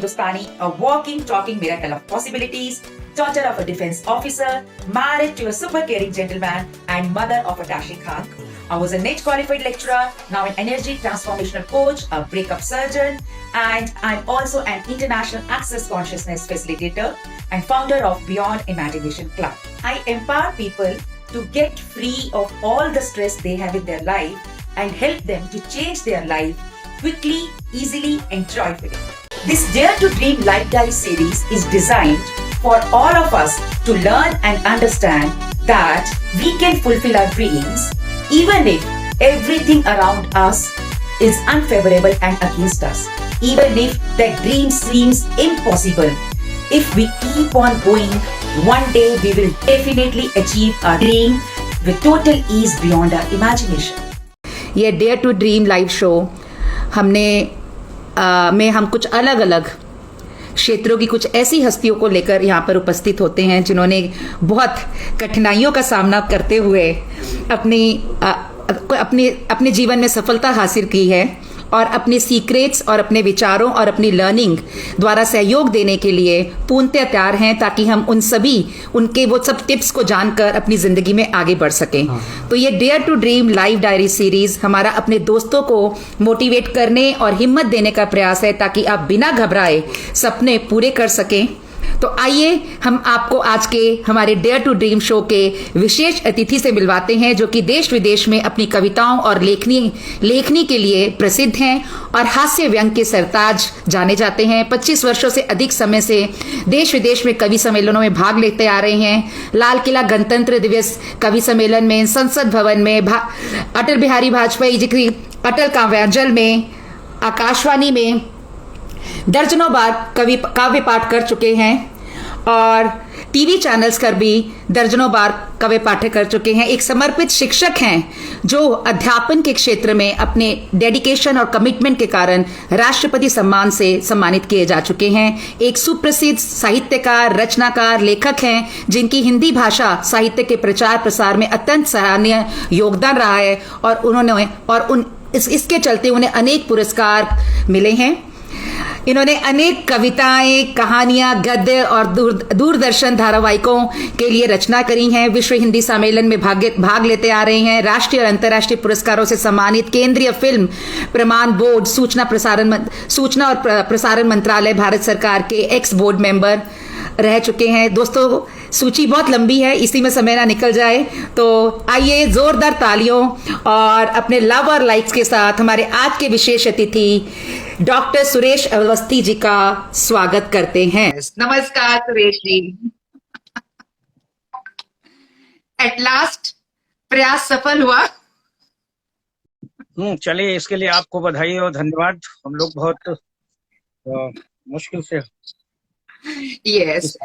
Hindustani, a walking, talking miracle of possibilities, daughter of a defense officer, married to a super caring gentleman, and mother of a dashing hunk. I was a NET qualified lecturer, now an energy transformational coach, a breakup surgeon, and I'm also an international access consciousness facilitator and founder of Beyond Imagination Club. I empower people to get free of all the stress they have in their life and help them to change their life quickly, easily, and joyfully. This Dare to Dream Life Diary series is designed for all of us to learn and understand that we can fulfill our dreams even if everything around us is unfavorable and against us. Even if that dream seems impossible, if we keep on going, one day we will definitely achieve our dream with total ease beyond our imagination. ये dare to dream live show में हम कुछ अलग अलग क्षेत्रों की कुछ ऐसी हस्तियों को लेकर यहाँ पर उपस्थित होते हैं जिन्होंने बहुत कठिनाइयों का सामना करते हुए अपने जीवन में सफलता हासिल की है और अपने सीक्रेट्स और अपने विचारों और अपनी लर्निंग द्वारा सहयोग देने के लिए पूर्णतः तैयार हैं ताकि हम उनके वो सब टिप्स को जानकर अपनी जिंदगी में आगे बढ़ सकें। तो ये dare to dream live diary series हमारा अपने दोस्तों को मोटिवेट करने और हिम्मत देने का प्रयास है ताकि आप बिना घबराए सपने पूरे कर सकें। तो आइए हम आपको आज के हमारे डेयर टू ड्रीम शो के विशेष अतिथि से मिलवाते हैं जो कि देश विदेश में अपनी कविताओं और लेखनी के लिए प्रसिद्ध हैं और हास्य व्यंग के सरताज जाने जाते हैं। 25 वर्षों से अधिक समय से देश विदेश में कवि सम्मेलनों में भाग लेते आ रहे हैं। लाल किला गणतंत्र दिवस कवि सम्मेलन में, संसद भवन में, अटल बिहारी वाजपेयी जी की अटल काव्यांजलि में, आकाशवाणी में दर्जनों बार काव्य पाठ कर चुके हैं और टीवी चैनल्स पर भी दर्जनों बार काव्य पाठ कर चुके हैं। एक समर्पित शिक्षक हैं जो अध्यापन के क्षेत्र में अपने डेडिकेशन और कमिटमेंट के कारण राष्ट्रपति सम्मान से सम्मानित किए जा चुके हैं। एक सुप्रसिद्ध साहित्यकार, रचनाकार, लेखक हैं जिनकी हिंदी भाषा साहित्य के प्रचार प्रसार में अत्यंत सराहनीय योगदान रहा है और इसके चलते उन्हें अनेक पुरस्कार मिले हैं। इन्होंने अनेक कविताएं, कहानियां, गद्य और दूरदर्शन धारावाहिकों के लिए रचना करी हैं। विश्व हिंदी सम्मेलन में भाग लेते आ रहे हैं। राष्ट्रीय और अंतर्राष्ट्रीय पुरस्कारों से सम्मानित केंद्रीय फिल्म प्रमाण बोर्ड, सूचना और प्रसारण मंत्रालय भारत सरकार के एक्स बोर्ड मेंबर रह चुके हैं। दोस्तों, सूची बहुत लंबी है, इसी में समय ना निकल जाए, तो आइए जोरदार तालियों और अपने लव और लाइक्स के साथ हमारे आज के विशेष अतिथि डॉक्टर सुरेश अवस्थी जी का स्वागत करते हैं। नमस्कार सुरेश जी। एट लास्ट प्रयास सफल हुआ। चलिए, इसके लिए आपको बधाई और धन्यवाद। हम लोग बहुत मुश्किल से यस,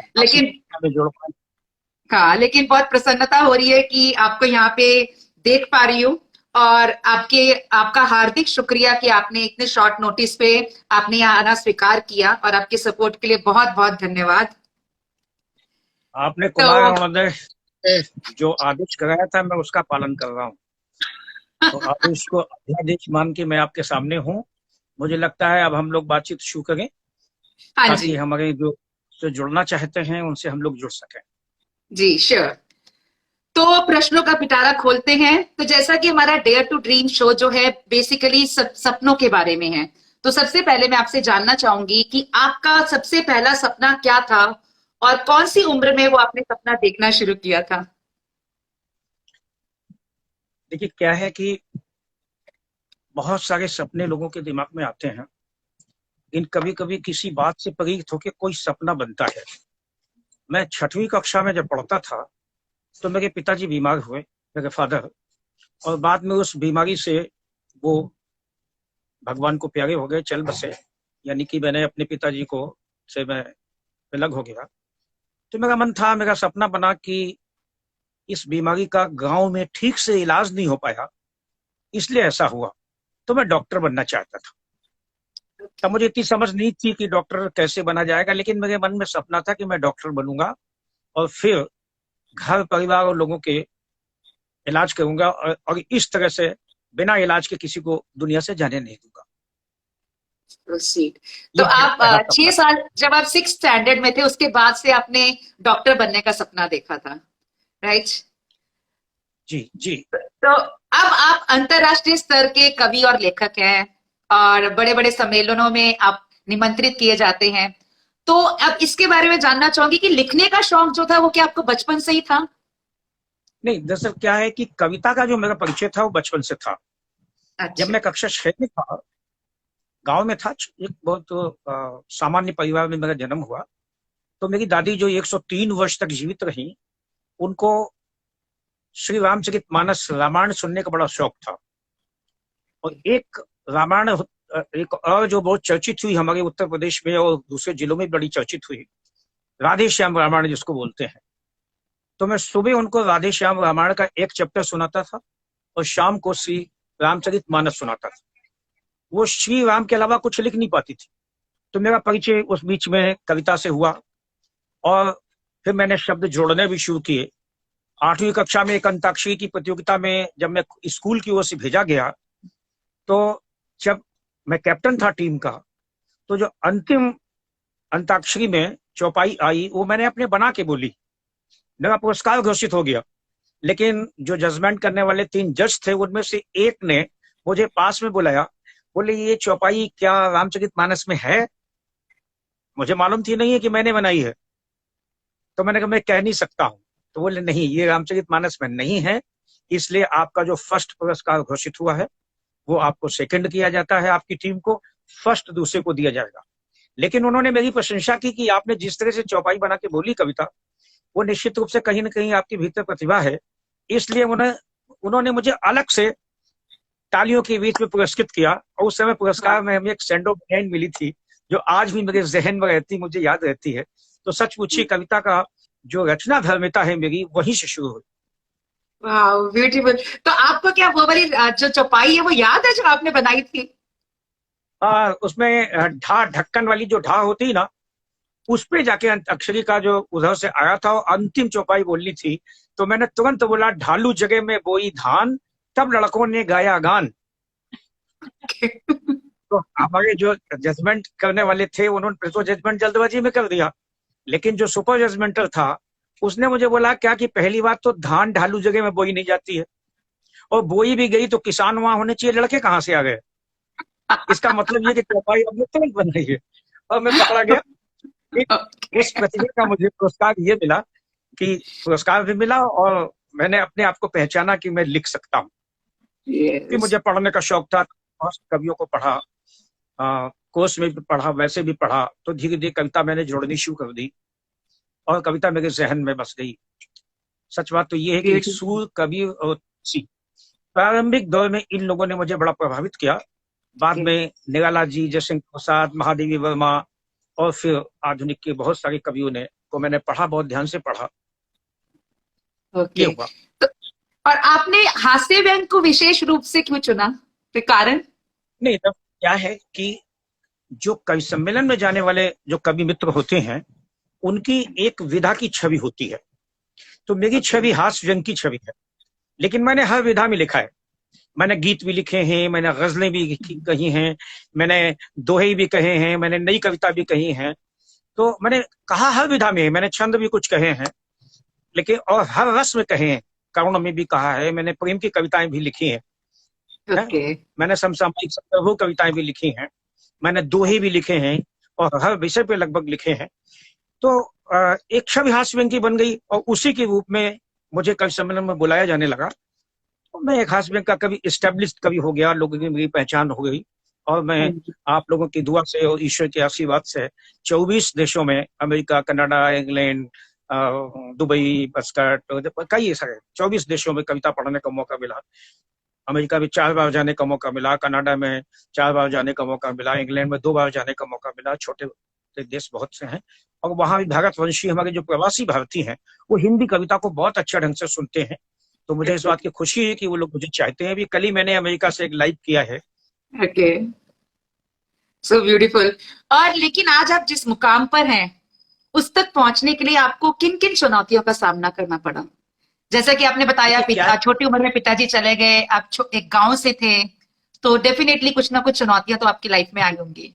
लेकिन बहुत प्रसन्नता हो रही है कि आपको यहाँ पे देख पा रही हूँ और आपका हार्दिक शुक्रिया कि आपने इतने शॉर्ट नोटिस पे आपने यहाँ आना स्वीकार किया और आपके सपोर्ट के लिए बहुत बहुत धन्यवाद। आपने कुमार अरुणोदय जो आदेश कराया था, मैं उसका पालन कर रहा हूँ। तो आदेश को अध्यादेश मान के मैं आपके सामने हूँ। मुझे लगता है अब हम लोग बातचीत शुरू करें ताकि हमारे जो जुड़ना चाहते हैं उनसे हम लोग जुड़ सकें। जी श्योर। तो प्रश्नों का पिटारा खोलते हैं। तो जैसा कि हमारा डेयर टू ड्रीम शो जो है बेसिकली सपनों के बारे में है, तो सबसे पहले मैं आपसे जानना चाहूंगी कि आपका सबसे पहला सपना क्या था और कौन सी उम्र में वो आपने सपना देखना शुरू किया था? देखिए, क्या है कि बहुत सारे सपने लोगों के दिमाग में आते हैं। इन कभी कभी किसी बात से प्रेरित होकर कोई सपना बनता है। मैं 6वीं कक्षा में जब पढ़ता था तो मेरे पिताजी बीमार हुए, मेरे फादर, और बाद में उस बीमारी से वो भगवान को प्यारे हो गए, चल बसे, यानी कि मैंने अपने पिताजी को से मैं अलग हो गया। तो मेरा मन था, मेरा सपना बना कि इस बीमारी का गांव में ठीक से इलाज नहीं हो पाया, इसलिए ऐसा हुआ। तो मैं डॉक्टर बनना चाहता था। तब मुझे इतनी समझ नहीं थी कि डॉक्टर कैसे बना जाएगा, लेकिन मेरे मन में सपना था कि मैं डॉक्टर बनूंगा और फिर घर परिवार और लोगों के इलाज करूंगा और इस तरह से बिना इलाज के किसी को दुनिया से जाने नहीं दूंगा। प्रोसीड। तो ये मेरा आप पहला 6 सपना। साल जब आप 6th स्टैंडर्ड में थे उसके बाद से आपने डॉक्टर बनने का सपना देखा था, राइट? जी जी। तो अब आप अंतरराष्ट्रीय स्तर के कवि और लेखक हैं और बड़े बड़े सम्मेलनों में आप निमंत्रित किए जाते हैं। तो अब इसके बारे में जानना चाहूंगी कि लिखने का शौक जो था वो क्या आपको बचपन से ही था? नहीं, दरअसल क्या है कि कविता का जो मेरा परिचय था वो बचपन से था। जब अच्छा। मैं कक्षा 6 में था, गांव में था, एक बहुत सामान्य परिवार में मेरा जन्म हुआ। तो मेरी दादी जो 103 वर्ष तक जीवित रही, उनको श्री रामचरितमानस रामायण सुनने का बड़ा शौक था। और एक रामायण, एक और जो बहुत चर्चित हुई हमारे उत्तर प्रदेश में और दूसरे जिलों में बड़ी चर्चित हुई, राधे श्याम रामायण जिसको बोलते हैं। तो मैं सुबह उनको राधे श्याम रामायण का एक चैप्टर सुनाता था और शाम को श्री रामचरितमानस सुनाता था। वो श्री राम के अलावा कुछ लिख नहीं पाती थी। तो मेरा परिचय उस बीच में कविता से हुआ और फिर मैंने शब्द जोड़ने भी शुरू किए। 8वीं कक्षा में एक अंताक्षरी की प्रतियोगिता में जब मैं स्कूल की ओर से भेजा गया, तो जब मैं कैप्टन था टीम का, तो जो अंतिम अंताक्षरी में चौपाई आई वो मैंने अपने बना के बोली। मेरा पुरस्कार घोषित हो गया। लेकिन जो जजमेंट करने वाले 3 जज थे, उनमें से एक ने मुझे पास में बुलाया, बोले ये चौपाई क्या रामचरितमानस में है? मुझे मालूम थी नहीं है कि मैंने बनाई है। तो मैंने कहा मैं कह नहीं सकता हूं। तो बोले नहीं, ये रामचरितमानस में नहीं है, इसलिए आपका जो फर्स्ट पुरस्कार घोषित हुआ है वो आपको सेकंड किया जाता है, आपकी टीम को फर्स्ट दूसरे को दिया जाएगा। लेकिन उन्होंने मेरी प्रशंसा की कि आपने जिस तरह से चौपाई बना के बोली कविता, वो निश्चित रूप से कहीं ना कहीं आपके भीतर प्रतिभा है। इसलिए उन्होंने मुझे अलग से तालियों के बीच में पुरस्कृत किया। और उस समय पुरस्कार में हमें एक सैंडो पेन मिली थी जो आज भी मेरे जहन में रहती, मुझे याद रहती है। तो सच पूछिए, कविता का जो रचना धर्मिता है मेरी, वहीं से शुरू हुई। वाह, ब्यूटीफुल। तो आपको क्या वो वाली जो चौपाई है वो याद है जो आपने बनाई थी? उसमें ढक्कन वाली जो ढा होती है ना, उस पे जाके अक्षरी का जो उधर से आया था और अंतिम चौपाई बोलनी थी। तो मैंने तुरंत बोला, ढालू जगह में बोई धान, तब लड़कों ने गाया गान। तो हमारे जो जजमेंट करने वाले थे, उन्होंने तो जजमेंट जल्दबाजी में कर दिया। लेकिन जो सुपर जजमेंटर था, उसने मुझे बोला क्या कि पहली बात तो धान ढालू जगह में बोई नहीं जाती है, और बोई भी गई तो किसान वहां होने चाहिए, लड़के कहाँ से आ गए? इसका मतलब ये कि चौपाई अब तुरंत बन रही है। और मैं पकड़ा गया। उस प्रतिभा का मुझे पुरस्कार ये मिला कि पुरस्कार भी मिला और मैंने अपने आप को पहचाना कि मैं लिख सकता हूँ। कि मुझे पढ़ने का शौक था, बहुत कवियों को पढ़ा, कोर्स में भी पढ़ा, वैसे भी पढ़ा। तो धीरे धीरे कविता मैंने जोड़नी शुरू कर दी और कविता मेरे जहन में बस गई। सच बात तो ये है कि एक सूर, कवि और सी, प्रारंभिक दौर में इन लोगों ने मुझे बड़ा प्रभावित किया। बाद में निराला जी, जयशंकर प्रसाद, महादेवी वर्मा और फिर आधुनिक के बहुत सारे कवियों ने को मैंने पढ़ा, बहुत ध्यान से पढ़ा। ये हुआ। तो और आपने हास्य व्यंग को विशेष रूप से क्यों चुना? कोई कारण? नहीं, तब क्या है कि जो कवि सम्मेलन में जाने वाले जो कवि मित्र होते हैं, उनकी एक विधा की छवि होती है। तो मेरी छवि हास्य व्यंग की छवि है, लेकिन मैंने हर विधा में लिखा है। मैंने गीत भी लिखे हैं, मैंने गजलें भी कही हैं, मैंने दोहे भी कहे हैं, मैंने नई कविता भी कही हैं। तो मैंने कहा हर विधा में, मैंने छंद भी कुछ कहे हैं, लेकिन और हर रस में कहे हैं। करुण में भी कहा है, मैंने प्रेम की कविताएं भी लिखी हैं। मैंने समसामयिक संदर्भों कविताएं भी लिखी हैं, मैंने दोहे भी लिखे हैं और हर विषय पे लगभग लिखे हैं। तो एक छवि हास्य व्यंग की बन गई और उसी के रूप में मुझे कवि सम्मेलन में बुलाया जाने लगा। तो मैं एक हास्य व्यंग का कवि, एस्टेब्लिश्ड कवि हो गया, लोगों की मेरी पहचान हो गई। और मैं आप लोगों की दुआ से और ईश्वर के आशीर्वाद से 24 देशों में, America, Canada, England, Dubai, Muscat, कई सारे 24 देशों में कविता पढ़ने का मौका मिला। अमेरिका में 4 बार जाने का मौका मिला, कनाडा में 4 बार जाने का मौका मिला, इंग्लैंड में 2 बार जाने का मौका मिला। छोटे देश बहुत से हैं और वहां भी भारतवंशी हमारे जो प्रवासी भारतीय हैं, वो हिंदी कविता को बहुत अच्छा ढंग से सुनते हैं। तो मुझे इस बात की खुशी है कि वो लोग मुझे चाहते हैं। अभी कल ही मैंने अमेरिका से एक लाइव किया है। Okay, so beautiful. और लेकिन आज आप जिस मुकाम पर हैं, उस तक पहुंचने के लिए आपको किन किन चुनौतियों का सामना करना पड़ा? जैसा कि आपने बताया, छोटी उम्र में पिताजी चले गए, आप एक गांव से थे, तो डेफिनेटली कुछ ना कुछ चुनौतियां तो आपकी लाइफ में आई होंगी।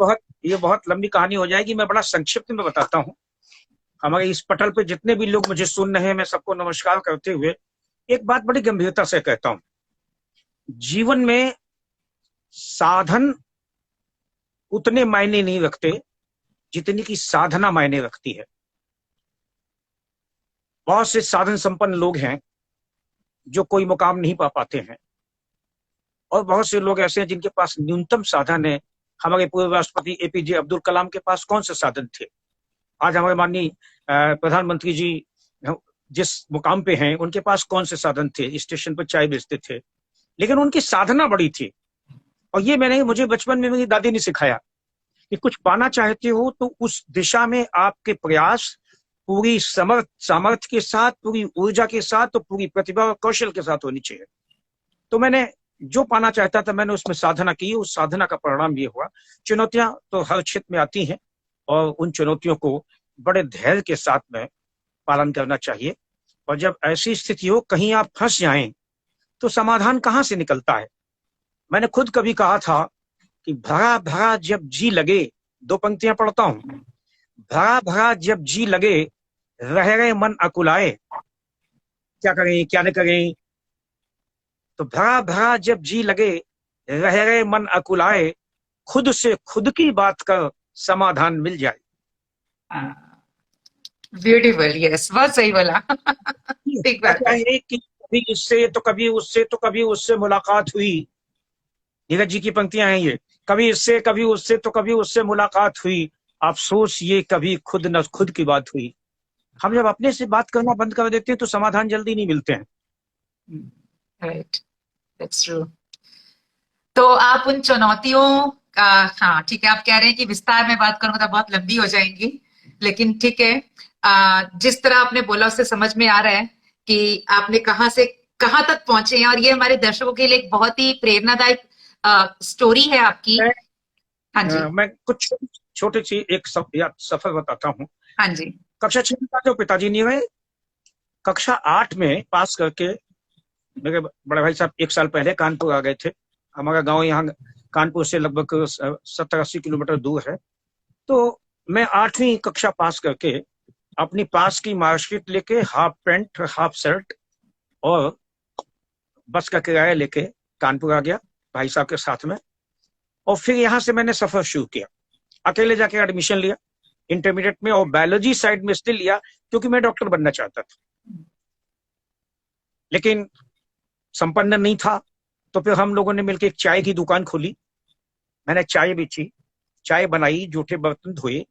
ये बहुत लंबी कहानी हो जाएगी, मैं बड़ा संक्षिप्त में बताता हूँ। हमारे इस पटल पे जितने भी लोग मुझे सुन रहे हैं, मैं सबको नमस्कार करते हुए एक बात बड़ी गंभीरता से कहता हूँ। जीवन में साधन उतने मायने नहीं रखते जितनी की साधना मायने रखती है। बहुत से साधन संपन्न लोग हैं जो कोई मुकाम नहीं पा पाते हैं, और बहुत से लोग ऐसे हैं जिनके पास न्यूनतम साधन है। हमारे पूर्व राष्ट्रपति एपीजे अब्दुल कलाम के पास कौन से साधन थे? आज हमारे माननीय प्रधानमंत्री जी जिस मुकाम पे हैं, उनके पास कौन से साधन थे? स्टेशन पर चाय बेचते थे, लेकिन उनकी साधना बड़ी थी। और ये मुझे बचपन में मेरी दादी ने सिखाया कि कुछ पाना चाहते हो तो उस दिशा में आपके प्रयास पूरी सामर्थ्य के साथ, पूरी ऊर्जा के साथ, तो पूरी प्रतिभा और कौशल के साथ होनी चाहिए। तो मैंने जो पाना चाहता था, मैंने उसमें साधना की। उस साधना का परिणाम ये हुआ। चुनौतियां तो हर क्षेत्र में आती हैं, और उन चुनौतियों को बड़े धैर्य के साथ में पालन करना चाहिए। और जब ऐसी स्थिति हो, कहीं आप फंस जाएं, तो समाधान कहाँ से निकलता है? मैंने खुद कभी कहा था कि भरा भरा जब जी लगे, 2 पंक्तियां पढ़ता हूं। भरा भरा जब जी लगे, रह गए मन अकुलाए, क्या करें क्या न करें। तो भरा भरा जब जी लगे, रह गए मन अकुलाए, खुद से खुद की बात का समाधान मिल जाए। ब्यूटीफुल, यस, बहुत सही बोला। ठीक बात क्या है। है कि कभी इससे तो कभी उससे, तो कभी उससे मुलाकात हुई। नीरज जी की पंक्तियां हैं ये। कभी इससे, कभी उससे, तो कभी उससे मुलाकात हुई, अफसोस ये कभी खुद न खुद की बात हुई। हम जब अपने से बात करना बंद कर देते हैं तो समाधान जल्दी नहीं मिलते हैं। Right, that's true. तो आप उन चुनौतियों का, हाँ ठीक है, आप कह रहे हैं कि विस्तार में बात करूंगा तो बहुत लंबी हो जाएंगी, लेकिन ठीक है। जिस तरह आपने बोला उससे समझ में आ रहा है कि आपने कहाँ से कहाँ तक पहुंचे हैं, और ये हमारे दर्शकों के लिए एक बहुत ही प्रेरणादायक स्टोरी है आपकी। मैं, हाँ जी। मैं कुछ छोटी सी एक सफर बताता हूँ। हाँ जी। कक्षा 6 में जो पिताजी नहीं हुए, कक्षा 8 में पास करके मेरे बड़े भाई साहब 1 साल पहले कानपुर आ गए थे। हमारा गांव यहाँ कानपुर से लगभग 70-80 किलोमीटर दूर है। तो मैं 8वीं कक्षा पास करके अपनी पास की मार्कशीट लेके, हाफ पैंट हाफ शर्ट और बस का किराया लेके कानपुर आ गया भाई साहब के साथ में। और फिर यहाँ से मैंने सफर शुरू किया। अकेले जाके एडमिशन लिया इंटरमीडिएट में, और बायोलॉजी साइड में इसलिए लिया क्योंकि मैं डॉक्टर बनना चाहता था, लेकिन संपन्न नहीं था। तो फिर हम लोगों ने मिलकर एक चाय की दुकान खोली। मैंने चाय बेची, चाय बनाई, जूठे बर्तन धोए।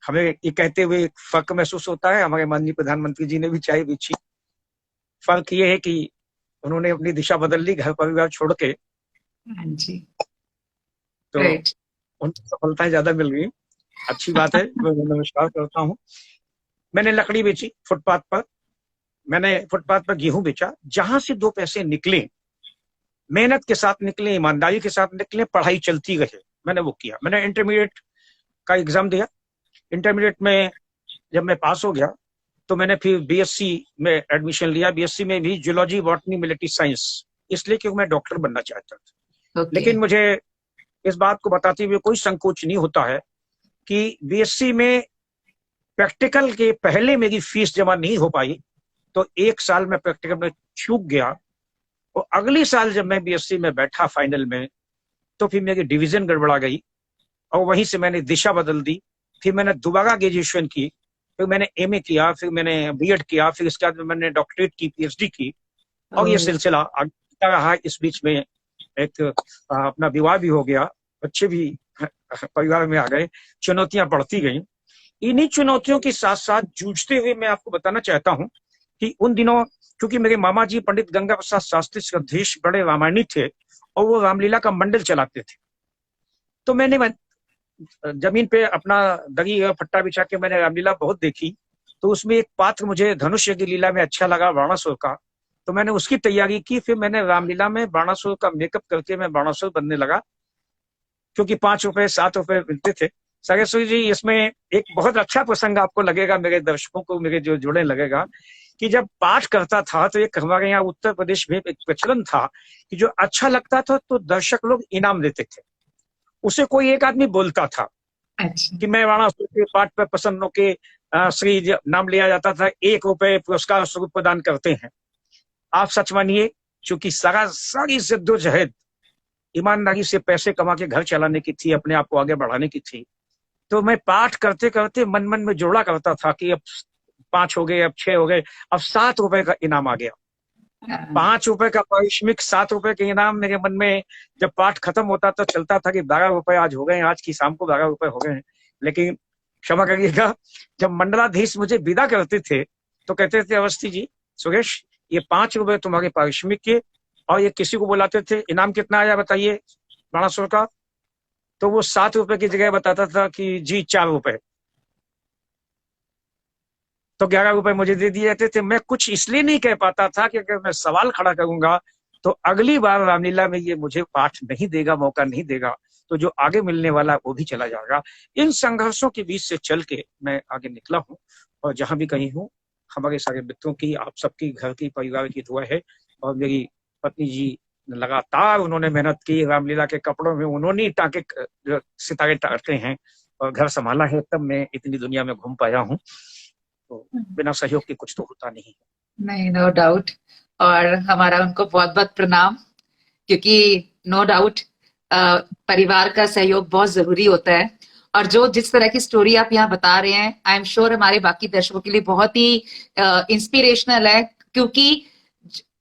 हमें ये कहते हुए एक फर्क महसूस होता है, हमारे माननीय प्रधानमंत्री जी ने भी चाय बेची। फर्क ये है कि उन्होंने अपनी दिशा बदल ली, घर परिवार छोड़ के। हाँ जी। तो उनको सफलताएं ज्यादा मिल गई। अच्छी बात है, मैं नमस्कार करता हूँ। मैंने लकड़ी बेची फुटपाथ पर। मैंने फुटपाथ पर गेहूं बेचा। जहां से 2 पैसे निकले, मेहनत के साथ निकले, ईमानदारी के साथ निकले, पढ़ाई चलती रहे, मैंने वो किया। मैंने इंटरमीडिएट का एग्जाम दिया। इंटरमीडिएट में जब मैं पास हो गया तो मैंने फिर बीएससी में एडमिशन लिया। बीएससी में भी जूलॉजी, बॉटनी, मिलिट्री साइंस, इसलिए क्योंकि मैं डॉक्टर बनना चाहता था। लेकिन मुझे इस बात को बताते हुए कोई संकोच नहीं होता है कि बीएससी में प्रैक्टिकल के पहले मेरी फीस जमा नहीं हो पाई, तो 1 साल में प्रैक्टिकल में चूक गया। और अगले साल जब मैं बीएससी में बैठा फाइनल में, तो फिर मेरी डिवीजन गड़बड़ा गई, और वहीं से मैंने दिशा बदल दी। फिर मैंने दोबारा ग्रेजुएशन की, फिर मैंने एमए किया, फिर मैंने बीएड किया, फिर इसके बाद मैंने डॉक्टरेट की, पीएचडी की, और ये सिलसिला आगे रहा। इस बीच में एक अपना विवाह भी हो गया, बच्चे भी परिवार में आ गए, चुनौतियां बढ़ती गई। इन्हीं चुनौतियों के साथ साथ जूझते हुए मैं आपको बताना चाहता हूं कि उन दिनों, क्योंकि मेरे मामा जी पंडित गंगा प्रसाद शास्त्री श्रद्धेश बड़े रामायणी थे, और वो रामलीला का मंडल चलाते थे। तो मैंने जमीन पे अपना दरी और फट्टा बिछा के मैंने रामलीला बहुत देखी। तो उसमें एक पात्र मुझे धनुष्य की लीला में अच्छा लगा, बाणासुर का। तो मैंने उसकी तैयारी की। फिर मैंने रामलीला में बाणासुर का मेकअप करके मैं बाणासुर बनने लगा, क्योंकि 5 रुपए 7 रुपए मिलते थे। सागेश्वरी जी, इसमें एक बहुत अच्छा प्रसंग आपको लगेगा, मेरे दर्शकों को, मेरे जो जुड़े लगेगा, कि जब पाठ करता था तो एक हमारे यहाँ उत्तर प्रदेश में एक प्रचलन था कि जो अच्छा लगता था तो दर्शक लोग इनाम देते थे। उसे कोई एक आदमी बोलता था अच्छा। कि मैं वाराणसी के पाठ पर प्रसन्न होके श्री नाम लिया जाता था, 1 रुपए पुरस्कार स्वरूप प्रदान करते हैं। आप सच मानिए, चूंकि सारी जद्दोजहद ईमानदारी से पैसे कमा के घर चलाने की थी, अपने आप को आगे बढ़ाने की थी, तो मैं पाठ करते करते मन मन में जोड़ा करता था कि अब 5 हो गए, अब 6 हो गए, अब 7 रुपए का इनाम आ गया। 5 रुपए का पारिश्रमिक, 7 रुपए के इनाम। मेरे मन में जब पाठ खत्म होता तो चलता था कि 12 रुपए आज हो गए, आज की शाम को 12 रुपए हो गए हैं। लेकिन क्षमा करिएगा, जब मंडलाधीश मुझे विदा करते थे तो कहते थे, अवस्थी जी, सुरेश, ये 5 रुपए तुम्हारे पारिश्रमिक के, और ये किसी को बुलाते थे, इनाम कितना आया बताइए बाणासुर का, तो वो 7 रुपए की जगह बताता था कि जी 4 रुपए, तो 11 रुपए मुझे दे दिए जाते थे। मैं कुछ इसलिए नहीं कह पाता था कि अगर मैं सवाल खड़ा करूंगा तो अगली बार रामलीला में ये मुझे पाठ नहीं देगा, मौका नहीं देगा, तो जो आगे मिलने वाला वो भी चला जाएगा। इन संघर्षों के बीच से चल के मैं आगे निकला हूँ, और जहां भी कहीं हूँ, हमारे सारे मित्रों की, आप सबकी, घर की, परिवार की दुआ है। और मेरी पत्नी जी लगातार उन्होंने मेहनत की, रामलीला के कपड़ों में उन्होंने टाँके, सितारे टाँगते हैं, और घर संभाला है, तब मैं इतनी दुनिया में घूम पाया हूँ। तो बिना सहयोग के कुछ तो होता नहीं। नहीं, नो डाउट। और हमारा उनको बहुत बहुत प्रणाम, क्योंकि नो डाउट परिवार का सहयोग बहुत जरूरी होता है। और जो जिस तरह की स्टोरी आप यहाँ बता रहे हैं, आई एम श्योर हमारे बाकी दर्शकों के लिए बहुत ही इंस्पिरेशनल है, क्योंकि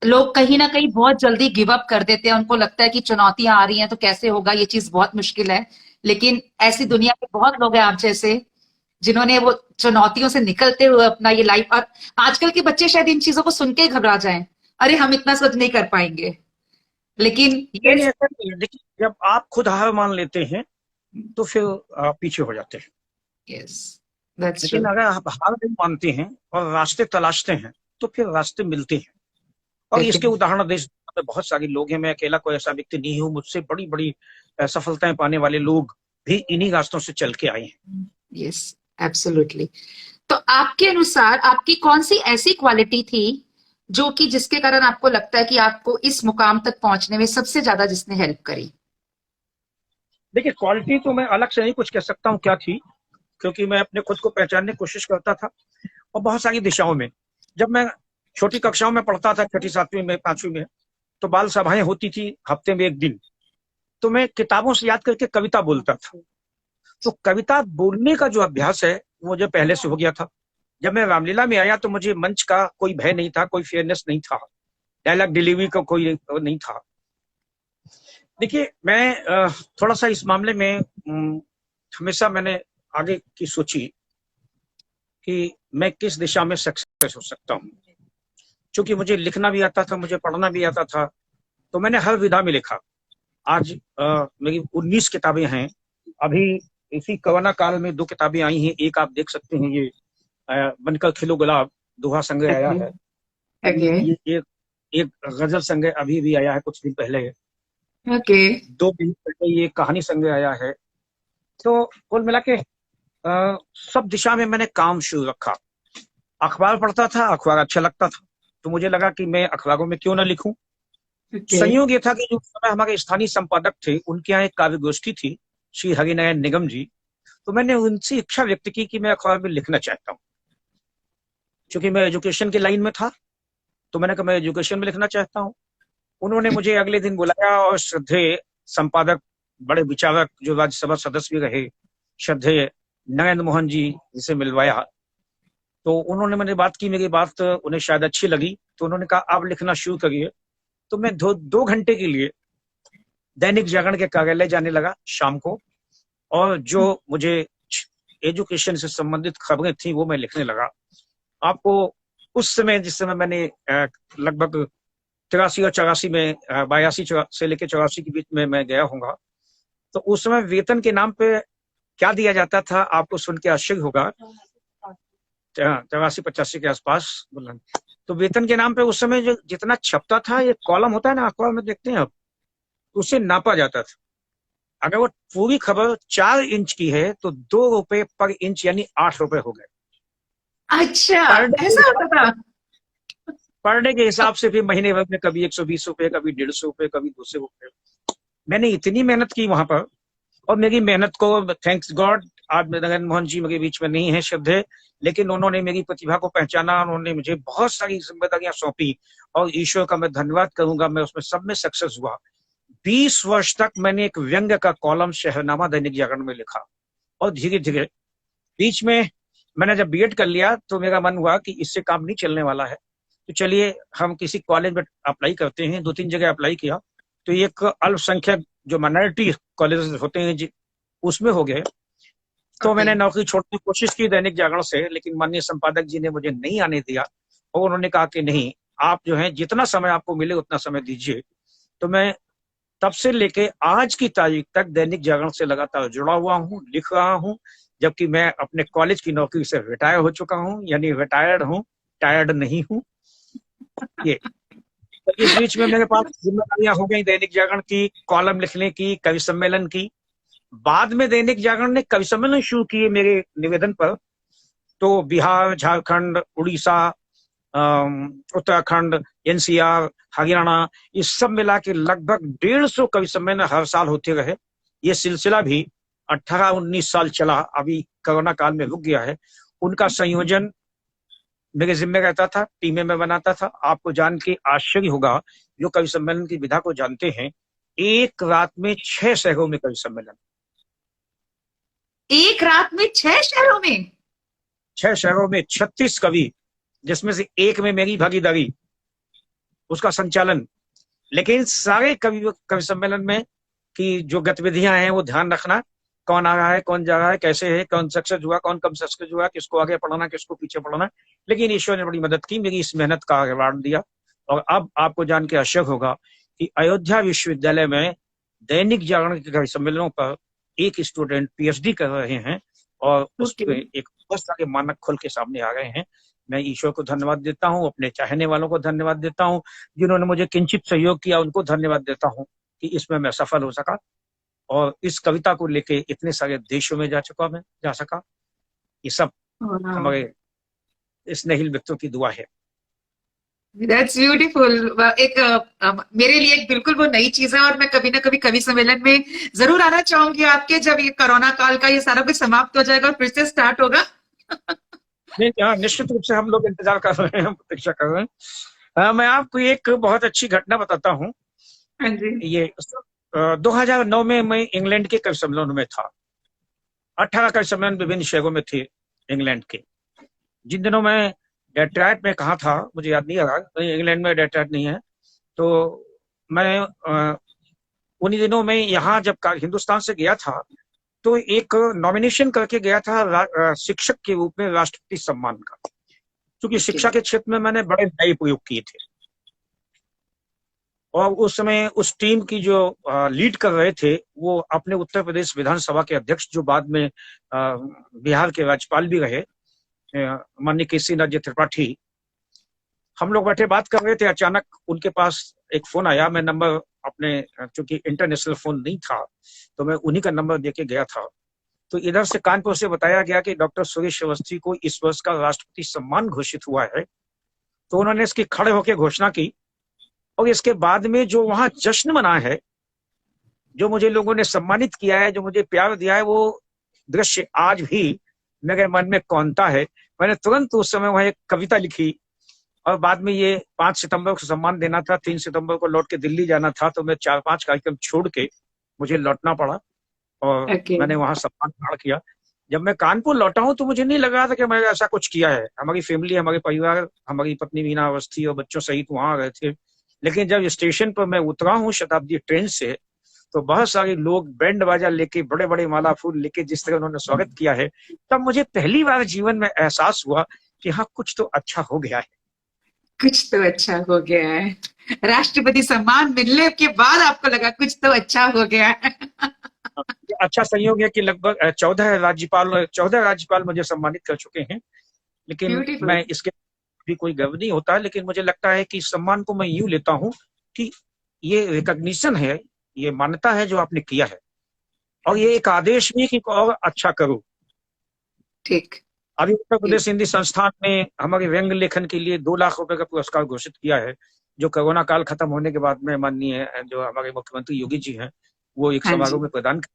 लोग कहीं ना कहीं बहुत जल्दी गिव अप कर देते हैं। उनको लगता है कि चुनौतियां आ रही हैं तो कैसे होगा, ये चीज बहुत मुश्किल है। लेकिन ऐसी दुनिया में बहुत लोग हैं आप जैसे, जिन्होंने वो चुनौतियों से निकलते हुए अपना ये लाइफ। और आजकल के बच्चे शायद इन चीजों को सुन के घबरा जाएं, अरे हम इतना सच नहीं कर पाएंगे, लेकिन ये नहीं, ऐसा नहीं है। देखिए, जब आप खुद हार मान लेते हैं तो फिर आप पीछे हो जाते हैं। यस, दैट्स लेकिन ट्रू। अगर आप हार नहीं मानते हैं और रास्ते तलाशते हैं तो फिर रास्ते मिलते हैं। और इसके उदाहरण देश में बहुत सारे लोग हैं, मैं अकेला कोई ऐसा व्यक्ति नहीं हूँ। मुझसे बड़ी बड़ी सफलताएं पाने वाले लोग भी इन्हीं रास्तों से चल के आए हैं। Yes, absolutely. तो आपके अनुसार आपकी कौन सी ऐसी क्वालिटी थी जो कि जिसके कारण आपको लगता है कि आपको इस मुकाम तक पहुंचने में सबसे ज्यादा जिसने हेल्प करी? देखिए, क्वालिटी तो मैं अलग से नहीं कुछ कह सकता हूँ क्या थी, क्योंकि मैं अपने खुद को पहचानने की कोशिश करता था, और बहुत सारी दिशाओं में। जब मैं छोटी कक्षाओं में पढ़ता था, 6ठी 7वीं में, 5वीं में, तो बाल सभाएं होती थी हफ्ते में 1 दिन, तो मैं किताबों से याद करके कविता बोलता था। तो कविता बोलने का जो अभ्यास है मुझे पहले से हो गया था। जब मैं रामलीला में आया तो मुझे मंच का कोई भय नहीं था, कोई फेयरनेस नहीं था, डायलॉग डिलीवरी का कोई नहीं था। देखिए, मैं थोड़ा सा इस मामले में हमेशा मैंने आगे की सोची कि मैं किस दिशा में सक्सेस हो सकता हूँ। चूंकि मुझे लिखना भी आता था, मुझे पढ़ना भी आता था, तो मैंने हर विधा में लिखा। आज मेरी 19 किताबें हैं। अभी इसी कोरोना काल में 2 किताबें आई हैं। एक आप देख सकते हैं, ये बनकर खिलो गुलाब दोहा संग्रह आया है। ये एक गजल संग्रह अभी भी आया है कुछ दिन पहले। 2 दिन पहले ये कहानी संग्रह आया है। तो कुल मिला के सब दिशा में मैंने काम शुरू रखा। अखबार पढ़ता था, अखबार अच्छा लगता था, तो मुझे लगा कि मैं अखबारों में क्यों ना लिखूं। संयोग ये था कि जो समय हमारे स्थानीय संपादक थे, उनके यहाँ एक काव्य गोष्ठी थी, श्री हरिनारायण निगम जी। तो मैंने उनसे इच्छा व्यक्त की कि मैं अखबार में लिखना चाहता हूँ। क्योंकि मैं एजुकेशन की लाइन में था, तो मैंने कहा मैं एजुकेशन में लिखना चाहता हूँ। उन्होंने मुझे अगले दिन बुलाया, और श्रद्धेय संपादक, बड़े विचारक, जो राज्यसभा सदस्य भी रहे, श्रद्धेय नरेंद्र मोहन जी, जिसे मिलवाया। तो उन्होंने मैंने बात की, मेरी बात उन्हें शायद अच्छी लगी, तो उन्होंने कहा आप लिखना शुरू करिए। तो मैं 2 घंटे के लिए दैनिक जागरण के कार्यालय जाने लगा शाम को, और जो मुझे एजुकेशन से संबंधित खबरें थी वो मैं लिखने लगा। आपको उस समय, जिस समय मैंने लगभग 83 और 84 में, 82 से लेकर 84 के बीच में मैं गया हूँगा, तो उस समय वेतन के नाम पे क्या दिया जाता था आपको सुन के आश्चर्य होगा। 83-85 के आसपास। तो वेतन के नाम पे उस समय जो जितना छपता था, ये कॉलम होता है ना अखबार में देखते हैं आप, उसे नापा जाता था। अगर वो पूरी खबर 4 इंच की है तो 2 रुपए पर इंच, यानी 8 रुपए हो गए। अच्छा, ऐसा होता था? पर डे के हिसाब से फिर महीने भर में कभी 120 रुपए, कभी 150 रुपए, कभी 200 रुपए। मैंने इतनी मेहनत की वहां पर, और मेरी मेहनत को थैंक्स गॉड आज नरेंद्र मोहन जी मेरे बीच में नहीं है श्रद्धे, लेकिन उन्होंने मेरी प्रतिभा को पहचाना, उन्होंने मुझे बहुत सारी जिम्मेदारियां सौंपी और ईश्वर का मैं धन्यवाद करूंगा, मैं उसमें सब में सक्सेस हुआ। 20 वर्ष तक मैंने एक व्यंग्य का कॉलम शहरनामा दैनिक जागरण में लिखा और धीरे धीरे बीच में मैंने जब बीएड कर लिया तो मेरा मन हुआ कि इससे काम नहीं चलने वाला है, तो चलिए हम किसी कॉलेज में अप्लाई करते हैं। 2-3 जगह अप्लाई किया तो एक अल्पसंख्यक जो माइनॉरिटी कॉलेज होते हैं उसमें हो गए। तो मैंने नौकरी छोड़ने की कोशिश की दैनिक जागरण से, लेकिन माननीय संपादक जी ने मुझे नहीं आने दिया और उन्होंने कहा कि नहीं, आप जो है जितना समय आपको मिले उतना समय दीजिए। तो मैं तब से लेके आज की तारीख तक दैनिक जागरण से लगातार जुड़ा हुआ हूँ, लिख रहा हूँ, जबकि मैं अपने कॉलेज की नौकरी से रिटायर हो चुका हूँ, यानी रिटायर्ड हूँ, टायर्ड नहीं हूँ। ये तो इस बीच में मेरे पास जिम्मेदारियां हो गई दैनिक जागरण की, कॉलम लिखने की, कवि सम्मेलन की। बाद में दैनिक जागरण ने कवि सम्मेलन शुरू किए मेरे निवेदन पर, तो बिहार, झारखंड, उड़ीसा, उत्तराखंड, एनसीआर, हरियाणा, ये सब मिला के लगभग 150 कवि सम्मेलन हर साल होते रहे। ये सिलसिला भी 18-19 साल चला, अभी कोरोना काल में रुक गया है। उनका संयोजन मेरे जिम्मे रहता था, टीमें में बनाता था। आपको जान के आश्चर्य होगा, जो कवि सम्मेलन की विधा को जानते हैं, एक रात में 6 शहरों में कवि सम्मेलन। एक रात में 6 शहरों में? 6 शहरों में 36 कवि, जिसमें से एक में मेरी भागीदारी, उसका संचालन। लेकिन सारे कवि सम्मेलन में की जो गतिविधियां हैं वो ध्यान रखना, कौन आ रहा है, कौन जा रहा है, कैसे है, कौन सक्सेस हुआ, कौन कम सक्सेस हुआ, किसको आगे पढ़ाना, किसको पीछे पढ़ाना। लेकिन ईश्वर ने बड़ी मदद की, मेरी इस मेहनत का रिवार्ड दिया। और अब आपको जान के आश्चर्य होगा कि अयोध्या विश्वविद्यालय में दैनिक जागरण के कवि सम्मेलनों पर एक स्टूडेंट पीएचडी कर रहे हैं और उस पर एक बहुत सारे मानक खुल के सामने आ गए हैं। मैं ईश्वर को धन्यवाद देता हूँ, अपने चाहने वालों को धन्यवाद देता हूँ, जिन्होंने मुझे किंचित सहयोग किया उनको धन्यवाद देता हूँ कि इसमें मैं सफल हो सका और इस कविता को लेके इतने सारे देशों में जा सका। ये सब हमारे इस स्नेहिल व्यक्तियों की दुआ है। That's beautiful. मेरे लिए एक बिल्कुल वो नई चीज है और मैं कभी ना कभी कवि सम्मेलन में जरूर आना चाहूंगी आपके, जब ये कोरोना काल का ये सारा कुछ समाप्त हो जाएगा और फिर से स्टार्ट होगा। नहीं, निश्चित रूप से हम लोग इंतजार कर रहे हैं, प्रतीक्षा कर रहे हैं। मैं आपको एक बहुत अच्छी घटना बताता हूँ। ये 2009 में मैं इंग्लैंड के कवि सम्मेलन में था। 18 कवि सम्मेलन विभिन्न शहरों में थे इंग्लैंड के। जिन दिनों मैं डेट्रॉयट में कहा था मुझे याद नहीं आ रहा, इंग्लैंड में डेट्रॉयट नहीं है, तो मैं उन्हीं दिनों में यहाँ जब हिंदुस्तान से गया था तो एक नॉमिनेशन करके गया था शिक्षक के रूप में राष्ट्रपति सम्मान का, क्योंकि शिक्षा के क्षेत्र में मैंने बड़े नए प्रयोग किए थे। और उस समय उस टीम की जो लीड कर रहे थे वो अपने उत्तर प्रदेश विधानसभा के अध्यक्ष, जो बाद में बिहार के राज्यपाल भी रहे, माननीय केसरी त्रिपाठी। हम लोग बैठे बात कर रहे थे, अचानक उनके पास एक फोन आया। मैं नंबर अपने, चूंकि इंटरनेशनल फोन नहीं था तो मैं उन्हीं का नंबर देके गया था। तो इधर से कानपुर से बताया गया कि डॉक्टर सुरेश अवस्थी को इस वर्ष का राष्ट्रपति सम्मान घोषित हुआ है। तो उन्होंने इसकी खड़े होकर घोषणा की और इसके बाद में जो वहां जश्न मना है, जो मुझे लोगों ने सम्मानित किया है, जो मुझे प्यार दिया है, वो दृश्य आज भी मेरे मन में कौंधता है। मैंने तुरंत उस समय वहां एक कविता लिखी और बाद में ये 5 सितंबर को सम्मान देना था, 3 सितंबर को लौट के दिल्ली जाना था, तो मैं 4-5 कार्यक्रम छोड़ के मुझे लौटना पड़ा और मैंने वहां सम्मान ग्रहण किया। जब मैं कानपुर लौटा हूं तो मुझे नहीं लग रहा था कि मैंने ऐसा कुछ किया है। हमारी फैमिली, हमारे परिवार, हमारी पत्नी वीणा अवस्थी और बच्चों सहित वहां आ गए थे। लेकिन जब स्टेशन पर मैं उतरा हूँ शताब्दी ट्रेन से, तो बहुत सारे लोग बैंड बाजा लेके, बड़े बड़े माला फूल लेके जिस तरह उन्होंने स्वागत किया है, तब मुझे पहली बार जीवन में एहसास हुआ कि हाँ, कुछ तो अच्छा हो गया है। कुछ तो अच्छा हो गया है। राष्ट्रपति सम्मान मिलने के बाद आपको लगा कुछ तो अच्छा हो गया है। अच्छा संयोग है कि लगभग 14 राज्यपाल मुझे सम्मानित कर चुके हैं। लेकिन Beautiful. मैं इसके भी कोई गर्व नहीं होता, लेकिन मुझे लगता है कि सम्मान को मैं यूं लेता हूं कि ये रिकॉग्निशन है, ये मान्यता है जो आपने किया है, और ये एक आदेश भी कि और अच्छा करो। ठीक। अभी उत्तर प्रदेश हिंदी संस्थान ने हमारे व्यंग्य लेखन के लिए 2 लाख रुपए का पुरस्कार घोषित किया है, जो कोरोना काल खत्म होने के बाद में माननीय जो हमारे मुख्यमंत्री योगी जी हैं वो एक समारोह में प्रदान कर।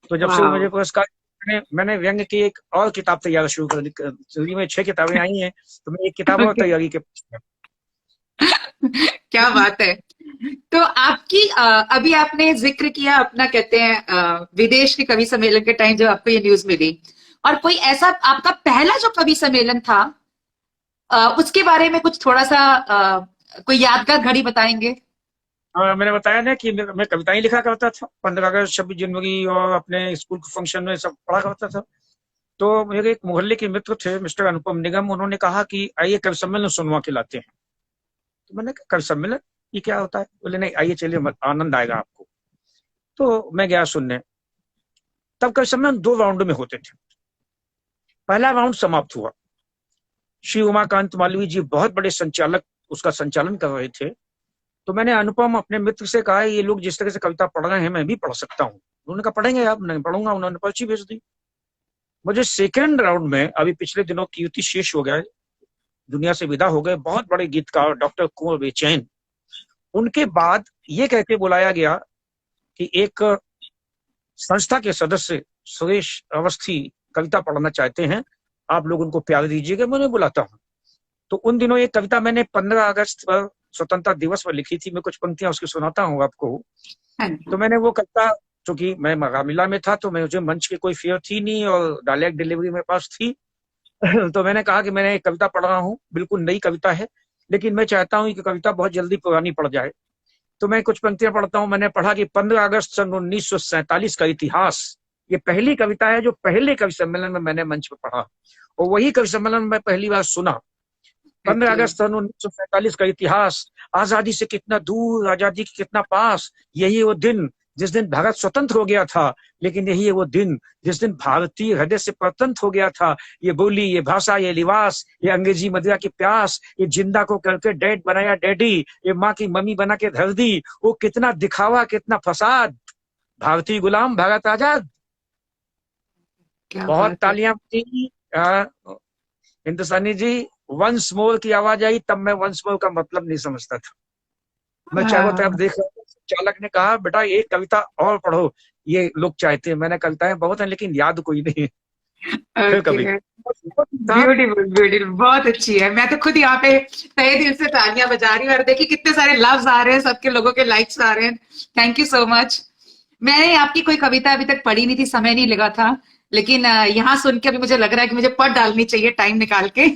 तो जब से वो मुझे पुरस्कार, मैंने व्यंग की एक और किताब तैयार शुरू कर दी। जिंदगी में 6 किताबें आई हैं, तो मैं एक किताब और ओके, तैयारी के। क्या बात है। तो आपकी अभी आपने जिक्र किया अपना, कहते हैं विदेश के कवि सम्मेलन के टाइम जब आपको ये न्यूज मिली, और कोई ऐसा आपका पहला जो कवि सम्मेलन था उसके बारे में कुछ थोड़ा सा कोई यादगार घड़ी बताएंगे? मैंने बताया ना कि मैं कविताएं लिखा करता था, 15 अगस्त, 26 जनवरी और अपने स्कूल के फंक्शन में सब पढ़ा करता था। तो मेरे एक मोहल्ले के मित्र थे, मिस्टर अनुपम निगम, उन्होंने कहा कि आइए कवि सम्मेलन सुनवा के लाते हैं। तो मैंने कहा कवि सम्मेलन ये क्या होता है? बोले नहीं, आइए चलिए, आनंद आएगा आपको। तो मैं गया सुनने। तब कवि सम्मेलन 2 राउंड में होते थे। पहला राउंड समाप्त हुआ, श्री उमाकांत मालवीय जी बहुत बड़े संचालक उसका संचालन कर रहे थे। तो मैंने अनुपम अपने मित्र से कहा, ये लोग जिस तरह से कविता पढ़ रहे हैं मैं भी पढ़ सकता हूँ। उन्होंने कहा पढ़ेंगे आप? नहीं पढ़ूंगा। उन्होंने पर्ची भेज दी मुझे। सेकेंड राउंड में अभी पिछले दिनों कीर्ति शेष हो गए, दुनिया से विदा हो गए, बहुत बड़े गीतकार डॉक्टर कुंवर बेचैन। उनके बाद ये कह के बुलाया गया कि एक संस्था के सदस्य सुरेश अवस्थी कविता पढ़ना चाहते हैं, आप लोग उनको प्यार दीजिएगा, मैं उन्हें बुलाता हूँ। तो उन दिनों एक कविता मैंने 15 अगस्त पर, स्वतंत्रता दिवस पर लिखी थी। मैं कुछ पंक्तियां उसकी सुनाता हूँ आपको। हाँ जी। तो मैंने वो कविता, चूंकि मैं मगामिला में था तो मुझे मंच की कोई फियर थी नहीं और डायलेक्ट डिलीवरी मेरे पास थी। तो मैंने कहा कि मैंने एक कविता पढ़ रहा हूँ, बिल्कुल नई कविता है, लेकिन मैं चाहता हूँ कि कविता बहुत जल्दी पुरानी पड़ जाए। तो मैं कुछ पंक्तियां पढ़ता हूँ। मैंने पढ़ा कि 15 अगस्त सन 1947 का इतिहास, ये पहली कविता है जो पहले कवि सम्मेलन में मैंने मंच पर पढ़ा, और वही कवि सम्मेलन में पहली बार सुना। 15 ओके। अगस्त सन 1947 का इतिहास, आजादी से कितना दूर, आजादी के कितना पास, यही वो दिन जिस दिन भारत स्वतंत्र हो गया था, लेकिन यही है वो दिन जिस दिन भारतीय हृदय से परतंत्र हो गया था। ये बोली, ये भाषा, ये लिबास, ये अंग्रेजी मदिरा की प्यास, ये जिंदा को करके डैड बनाया डैडी, ये माँ की मम्मी बना के धर दी, वो कितना दिखावा, कितना फसाद, भारतीय गुलाम भारत आजाद। क्या बहुत बात है। तालियां बजी। हिंदुस्तानी जी, वंस मोर की आवाज आई, तब मैं वंस मोर का मतलब नहीं समझता था। मैं चारों तरफ हाँ, देख रहा था। चालक ने कहा बेटा एक कविता और पढ़ो, ये लोग चाहते हैं। मैंने कविताएं बहुत हैं लेकिन याद कोई नहीं है। फिर कभी ओके। था। ब्यूटीफुल ब्यूटीफुल, बहुत अच्छी है। मैं तो खुद यहाँ पे तहे दिल से तालियां बजा रही हूँ, और देखिए कितने सारे लव्स आ रहे हैं, सबके लोगों के लाइक्स आ रहे हैं। Thank you so much. मैंने आपकी कोई कविता अभी तक पढ़ी नहीं थी, समय नहीं लगा था, लेकिन यहाँ सुन के अभी मुझे लग रहा है कि मुझे पढ़ डालनी चाहिए टाइम निकाल के।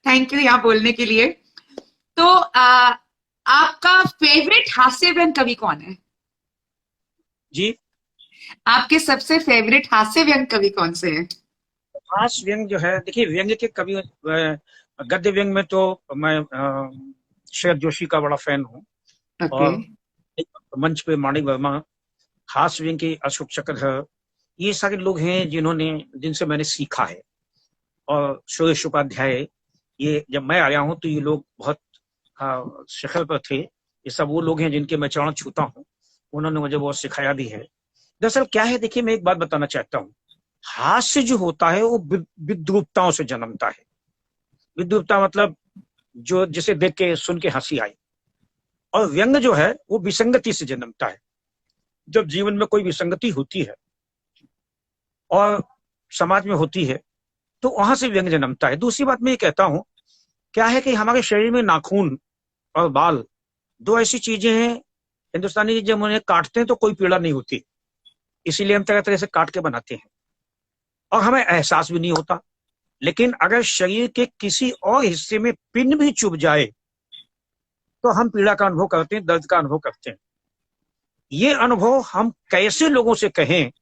थैंक यू यहाँ बोलने के लिए। तो आपका फेवरेट हास्य व्यंग कवि कौन है? जी, आपके सबसे फेवरेट हास्य व्यंग कवि कौन से हैं? हास व्यंग जो है, देखिए व्यंग के कवि, गद्य व्यंग में तो मैं शरद जोशी का बड़ा फैन हूँ। ओके। और एक मंच पे माणिक वर्मा, हास व्यंग के अशोक चक्रधर, ये सारे लोग हैं जिन्होंने, जिनसे मैंने सीखा है। और सुरेश उपाध्याय, ये जब मैं आया हूँ तो ये लोग बहुत शिखर पर थे। ये सब वो लोग हैं जिनके मैं चरण छूता हूँ, उन्होंने मुझे बहुत सिखाया भी है। दरअसल क्या है, देखिए मैं एक बात बताना चाहता हूँ। हास्य जो होता है वो विद्रूपताओं से जन्मता है। विद्रूपता मतलब जो जिसे देख के सुन के हंसी आए। और व्यंग जो है वो विसंगति से जन्मता है। जब जीवन में कोई विसंगति होती है और समाज में होती है तो वहां से व्यंग जन्मता है। दूसरी बात मैं ये कहता हूं, क्या है कि हमारे शरीर में नाखून और बाल, दो ऐसी चीजें हैं, हिंदुस्तानी जब उन्हें काटते हैं तो कोई पीड़ा नहीं होती, इसीलिए हम तरह तरह से काट के बनाते हैं और हमें एहसास भी नहीं होता। लेकिन अगर शरीर के किसी और हिस्से में पिन भी चुभ जाए तो हम पीड़ा का अनुभव करते हैं, दर्द का अनुभव करते हैं। ये अनुभव हम कैसे लोगों से कहें,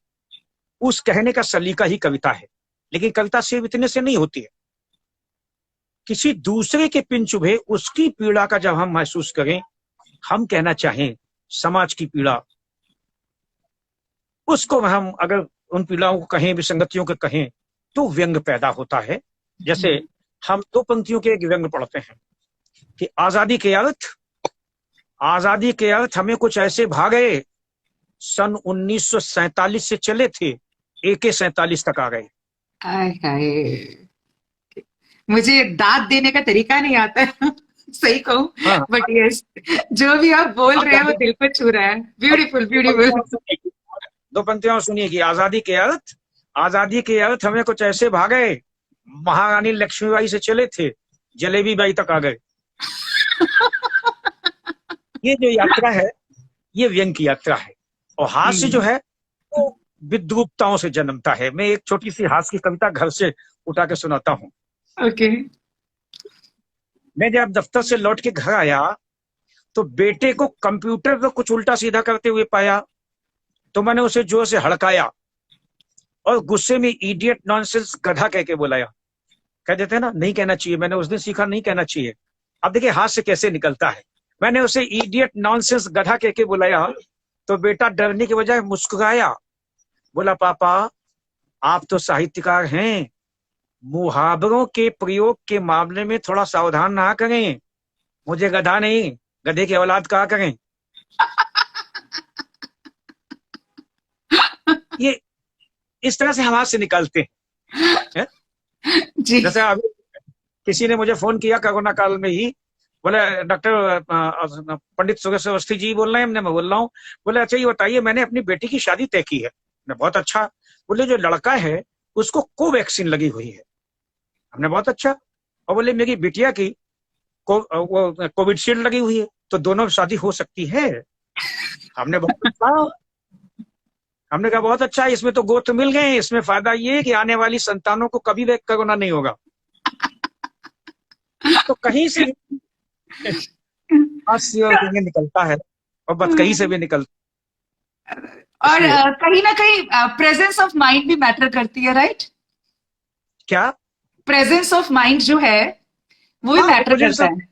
उस कहने का सलीका ही कविता है। लेकिन कविता सिर्फ इतने से नहीं होती है। किसी दूसरे के पिन चुभे, उसकी पीड़ा का जब हम महसूस करें, हम कहना चाहें समाज की पीड़ा, उसको हम अगर उन पीड़ाओं को कहें, विसंगतियों को कहें, तो व्यंग पैदा होता है। जैसे हम 2 पंक्तियों के एक व्यंग पढ़ते हैं कि आजादी के अर्थ हमें कुछ ऐसे भागे, सन 1947 से चले थे, AK 47 तक आ गए। हाय हाय, मुझे दाद देने का तरीका नहीं आता है। सही कहूं, हाँ, बट यस, जो भी आप बोल अब रहे हैं वो दिल को छू रहा है। ब्यूटीफुल दो ब्यूटीफुल। पंक्तियां और सुनिए दो पंक्तियां सुनिए कि आजादी के अर्थ हमें कुछ ऐसे भागे, महारानी लक्ष्मीबाई से चले थे, जलेबी बाई तक आ गए। ये जो यात्रा है, ये व्यंग की यात्रा है। और हास्य जो है वो विद्रूपताओं से जन्मता है। मैं एक छोटी सी हास्य की कविता घर से उठा के सुनाता हूँ। ओके। मैं जब दफ्तर से लौट के घर आया तो बेटे को कंप्यूटर पर कुछ उल्टा सीधा करते हुए पाया, तो मैंने उसे जोर से हड़काया और गुस्से में इडियट नॉनसेंस गधा कह के बुलाया। कह देते हैं ना, नहीं कहना चाहिए, मैंने उस दिन सीखा नहीं कहना चाहिए। अब देखिए हाथ से कैसे निकलता है। मैंने उसे इडियट नॉनसेंस गधा कह के बुलाया तो बेटा डरने के बजाय मुस्कुराया, बोला पापा आप तो साहित्यकार हैं, मुहावरों के प्रयोग के मामले में थोड़ा सावधान ना करें, मुझे गधा नहीं गधे की औलाद कहा करें। ये इस तरह से हम हाथ से निकलते हैं। जी। जैसे अभी किसी ने मुझे फोन किया कोरोना काल में ही, बोले डॉक्टर पंडित सुरेश अवस्थी जी बोल रहे हैं। मैं बोल रहा हूँ। बोले अच्छा ये बताइए, मैंने अपनी बेटी की शादी तय की है। मैं बहुत अच्छा। बोले जो लड़का है उसको कोवैक्सीन लगी हुई है। हमने बहुत अच्छा। और बोले मेरी बिटिया की कोविडशील्ड लगी हुई है, तो दोनों शादी हो सकती है। हमने बहुत अच्छा। हमने कहा बहुत अच्छा, इसमें तो गोत्र मिल गए, इसमें फायदा ये है कि आने वाली संतानों को कभी भी कोरोना नहीं होगा। तो कहीं से हास्य और व्यंग्य निकलता है और बतकही से भी निकलता है। और इसलिए कहीं ना कहीं प्रेजेंस ऑफ माइंड भी मैटर करती है, राइट? क्या प्रेजेंस ऑफ माइंड जो है वो भी हाँ, मैटर presence करता of- है।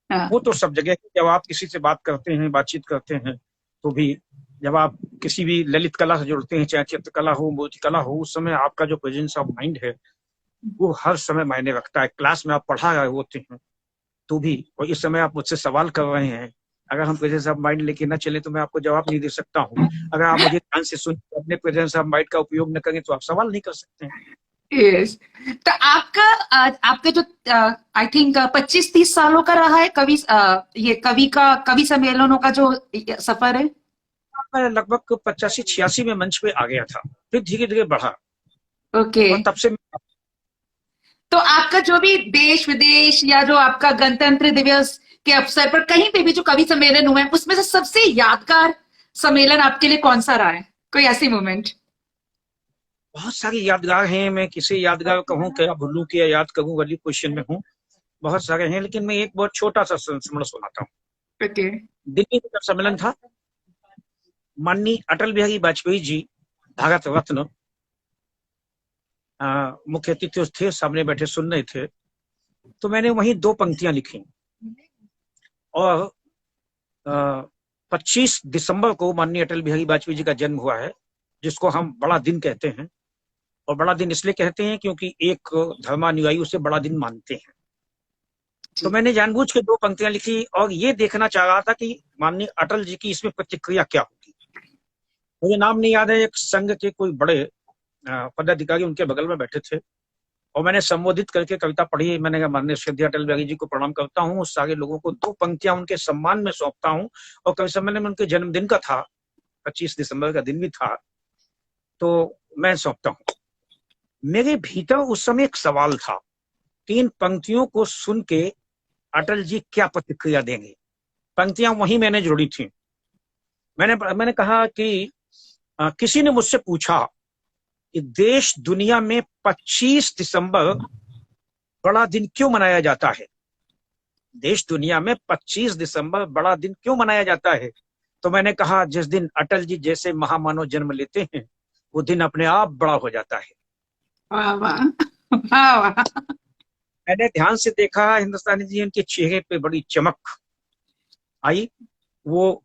हाँ। वो तो सब जगह है। जब आप किसी से बात करते हैं, बातचीत करते हैं, तो भी जब आप किसी भी ललित कला से जुड़ते हैं, चाहे चित्रकला हो, मूर्ति कला हो, उस समय आपका जो प्रेजेंस ऑफ माइंड है वो हर समय मायने रखता है। क्लास में आप पढ़ा रहे होते हैं तो भी, और इस समय आप मुझसे सवाल कर रहे हैं, अगर हम प्रेजेंस ऑफ माइंड लेके ना चले तो मैं आपको जवाब नहीं दे सकता हूँ। अगर आप मुझे ध्यान से सुन अपने प्रेजेंस ऑफ माइंड का उपयोग न करें तो आप सवाल नहीं कर सकते हैं। यस। तो आपका जो आई थिंक 25-30 सालों का रहा है ये कवि सम्मेलनों का जो सफर है। मैं लगभग 85-86 में मंच पे आ गया था, फिर धीरे धीरे बढ़ा ओके। और तब से तो आपका जो भी देश विदेश या जो आपका गणतंत्र दिवस के अवसर पर कहीं पे भी जो कवि सम्मेलन हुए हैं, उसमें से सबसे यादगार सम्मेलन आपके लिए कौन सा रहा है? कोई ऐसी मोमेंट? बहुत सारी यादगार हैं। मैं किसे यादगार कहूँ, क्या भूलूं, क्या याद करूँ वाली क्वेश्चन में हूँ। बहुत सारे हैं, लेकिन मैं एक बहुत छोटा सा संस्मरण सुनाता हूँ। ओके। दिल्ली में जब सम्मेलन था, माननीय अटल बिहारी वाजपेयी जी भारत रत्न मुख्य अतिथि थे, सामने बैठे सुन रहे थे, तो मैंने वहीं दो पंक्तियां लिखी। और 25 दिसंबर को माननीय अटल बिहारी वाजपेयी जी का जन्म हुआ है, जिसको हम बड़ा दिन कहते हैं। और बड़ा दिन इसलिए कहते हैं क्योंकि एक धर्मानुयायी उसे बड़ा दिन मानते हैं। तो मैंने जानबूझ के दो पंक्तियां लिखी और ये देखना चाह रहा था कि माननीय अटल जी की इसमें प्रतिक्रिया क्या होगी। मुझे नाम नहीं याद है, एक संघ के कोई बड़े पदाधिकारी उनके बगल में बैठे थे और मैंने संबोधित करके कविता पढ़ी। मैंने कहा माननीय श्रद्धेय अटल बिहारी जी को प्रणाम करता हूँ, उस सारे लोगों को दो पंक्तियां उनके सम्मान में सौंपता हूँ। और कवि सम्मेलन में उनके जन्मदिन का था, 25 दिसंबर का दिन भी था, तो मैं सौंपता हूँ। मेरे भीतर उस समय एक सवाल था, 3 पंक्तियों को सुन के अटल जी क्या प्रतिक्रिया देंगे। पंक्तियां वही मैंने जोड़ी थी। मैंने कहा कि किसी ने मुझसे पूछा कि देश दुनिया में 25 दिसंबर बड़ा दिन क्यों मनाया जाता है। देश दुनिया में 25 दिसंबर बड़ा दिन क्यों मनाया जाता है। तो मैंने कहा जिस दिन अटल जी जैसे महामानव जन्म लेते हैं वो दिन अपने आप बड़ा हो जाता है। वाह वाह वाह वाह। मैंने ध्यान से देखा, हिंदुस्तानी जी उनके चेहरे पे बड़ी चमक आई। वो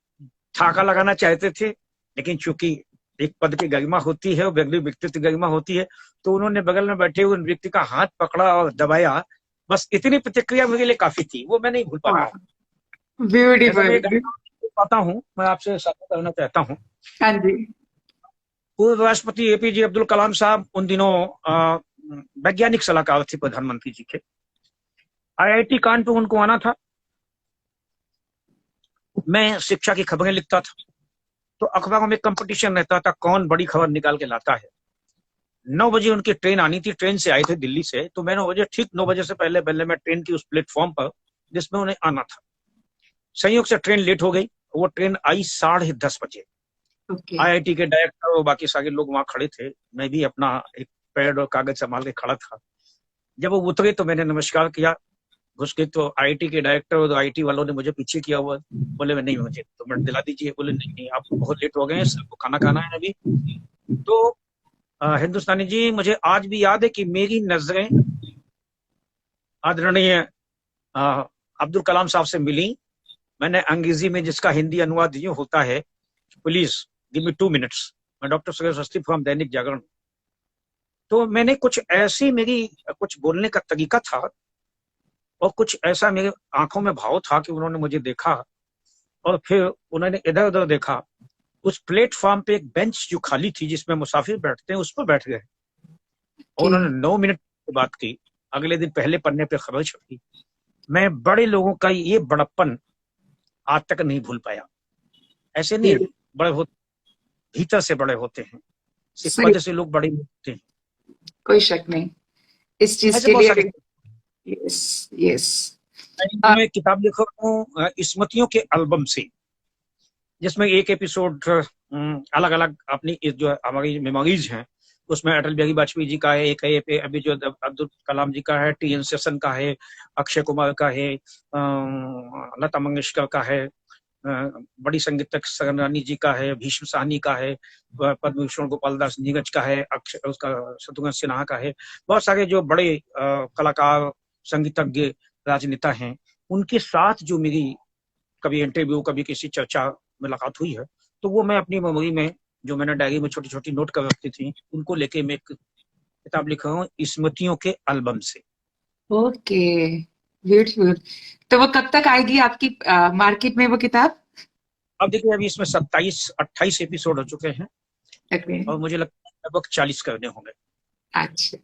ठाका लगाना चाहते थे, लेकिन चूंकि एक पद की गरिमा होती है और व्यक्तित्व की गरिमा होती है, तो उन्होंने बगल में बैठे हुए व्यक्ति का हाथ पकड़ा और दबाया। बस इतनी प्रतिक्रिया मेरे लिए काफी थी, वो मैं नहीं भूल पाता हूँ। ब्यूटीफुल। पाता हूँ, मैं आपसे साझा करना चाहता हूँ। हाँ जी। पूर्व राष्ट्रपति एपीजे अब्दुल कलाम साहब उन दिनों वैज्ञानिक सलाहकार थे प्रधानमंत्री जी के। IIT कानपुर उनको आना था। मैं शिक्षा की खबरें लिखता था तो अखबारों में कंपटीशन रहता था कौन बड़ी खबर निकाल के लाता है। 9 बजे उनकी ट्रेन आनी थी, ट्रेन से आए थे दिल्ली से, तो मैं 9 बजे, ठीक 9 बजे से पहले पहले मैं ट्रेन की उस प्लेटफॉर्म पर जिसमें उन्हें आना था। संयोग से ट्रेन लेट हो गई, वो ट्रेन आई 10:30 बजे। आईआईटी के डायरेक्टर और बाकी सारे लोग वहां खड़े थे, मैं भी अपना एक पैड और कागज संभाल के खड़ा था। जब वो उतरे तो मैंने नमस्कार किया, घुस के तो आईआईटी के डायरेक्टर और आईआईटी वालों ने मुझे पीछे किया हुआ, बोले मैं नहीं, मुझे तो मिनट दिला दीजिए। बोले नहीं नहीं, आप बहुत लेट हो गए हैं, सबको खाना खाना है अभी। तो हिंदुस्तानी जी, मुझे आज भी याद है कि मेरी नजरें आदरणीय अब्दुल कलाम साहब से मिली। मैंने अंग्रेजी में जिसका हिंदी अनुवाद यूं होता है, प्लीज गिव मी 2 मिनट्स, मैं डॉक्टर सुरेश अवस्थी फ्रॉम दैनिक जागरण। तो मैंने कुछ ऐसी, मेरी कुछ बोलने का तरीका था और कुछ ऐसा मेरे आंखों में भाव था कि उन्होंने मुझे देखा और फिर उन्होंने इधर उधर देखा। उस प्लेटफॉर्म पे एक बेंच जो खाली थी जिसमें मुसाफिर बैठते हैं, उस पर बैठ गए और उन्होंने 9 मिनट की बात की। अगले दिन पहले पन्ने पे खबर छपी। मैं बड़े लोगों का ये बड़प्पन आज तक नहीं भूल पाया। ऐसे नहीं बड़े होते, भीतर से बड़े होते हैं, इस वजह से लोग बड़े होते हैं, कोई शक नहीं इस चीज ऐसे के बहुत लिए। Yes yes. मैं किताब लिख रहा हूँ स्मृतियों के एल्बम से, जिसमें एक एपिसोड अलग अलग अपनी जो हमारी मेमोरीज हैं, उसमें अटल बिहारी वाजपेयी जी का है, एक है पे अभी जो अब्दुल कलाम जी का है, टीएन शेषन का है, अक्षय कुमार का है, लता मंगेशकर का है, बड़ी संगीतक सगन जी का है, भीष्म साहनी का है, पद्म भूषण गोपाल दास नीरज का है, अक्षय उसका शत्रुघ्न सिन्हा का है। बहुत सारे जो बड़े कलाकार, संगीतज्ञ, राजनेता हैं, उनके साथ जो मेरी कभी इंटरव्यू, कभी किसी चर्चा मुलाकात हुई है, तो वो मैं अपनी मेमोरी में, जो मैंने डायरी में छोटी छोटी नोट कर रखती थी, उनको लेके मैं एक किताब लिख रहा हूँ स्मृतियों के एल्बम से। Okay, beautiful. तो वो कब तक आएगी आपकी मार्केट में वो किताब? अब देखिए, अभी इसमें 27-28 एपिसोड हो चुके हैं ओके, और मुझे लगता है लगभग 40 करने होंगे। अच्छा,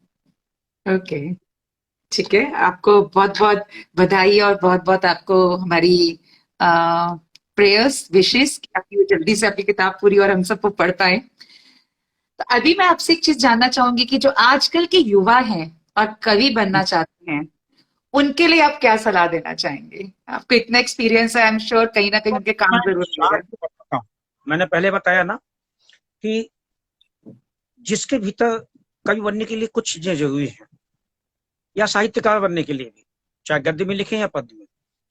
ओके, ठीक है। आपको बहुत बहुत बधाई और बहुत बहुत आपको हमारी प्रेयर्स, विशेस कि आपकी वो जल्दी से आपकी किताब पूरी और हम सबको पढ़ पाए। तो अभी मैं आपसे एक चीज जानना चाहूंगी कि जो आजकल के युवा हैं और कवि बनना चाहते हैं, उनके लिए आप क्या सलाह देना चाहेंगे? आपको इतना एक्सपीरियंस है, आई एम श्योर कहीं ना कहीं उनके काम जरूर मिलेगा। मैंने पहले बताया ना कि जिसके भीतर कवि बनने के लिए कुछ चीजें जरूरी हैं, या साहित्यकार बनने के लिए भी, चाहे गद्य में लिखें या पद्य में।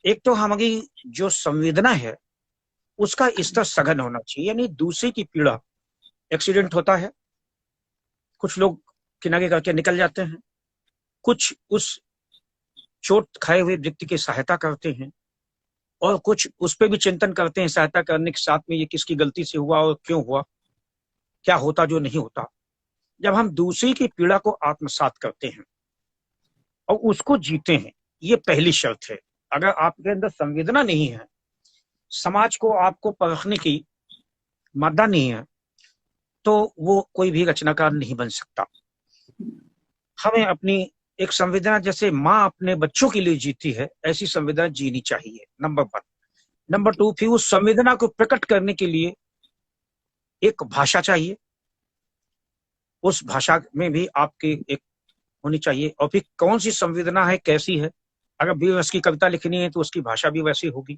एक तो हमारी जो संवेदना है उसका स्तर सघन होना चाहिए, यानी दूसरे की पीड़ा, एक्सीडेंट होता है, कुछ लोग किनारे करके निकल जाते हैं, कुछ उस चोट खाए हुए व्यक्ति की सहायता करते हैं और कुछ उस पर भी चिंतन करते हैं सहायता करने के साथ में, ये किसकी गलती से हुआ और क्यों हुआ, क्या होता जो नहीं होता। जब हम दूसरे की पीड़ा को आत्मसात करते हैं और उसको जीते हैं, ये पहली शर्त है। अगर आपके अंदर संवेदना नहीं है, समाज को आपको परखने की मादा नहीं है, तो वो कोई भी रचनाकार नहीं बन सकता। हमें अपनी एक संवेदना, जैसे माँ अपने बच्चों के लिए जीती है, ऐसी संवेदना जीनी चाहिए, नंबर 1। नंबर 2, फिर उस संवेदना को प्रकट करने के लिए एक भाषा चाहिए, उस भाषा में भी आपकी एक होनी चाहिए। और फिर कौन सी संवेदना है, कैसी है, अगर बीररस की कविता लिखनी है तो उसकी भाषा भी वैसी होगी।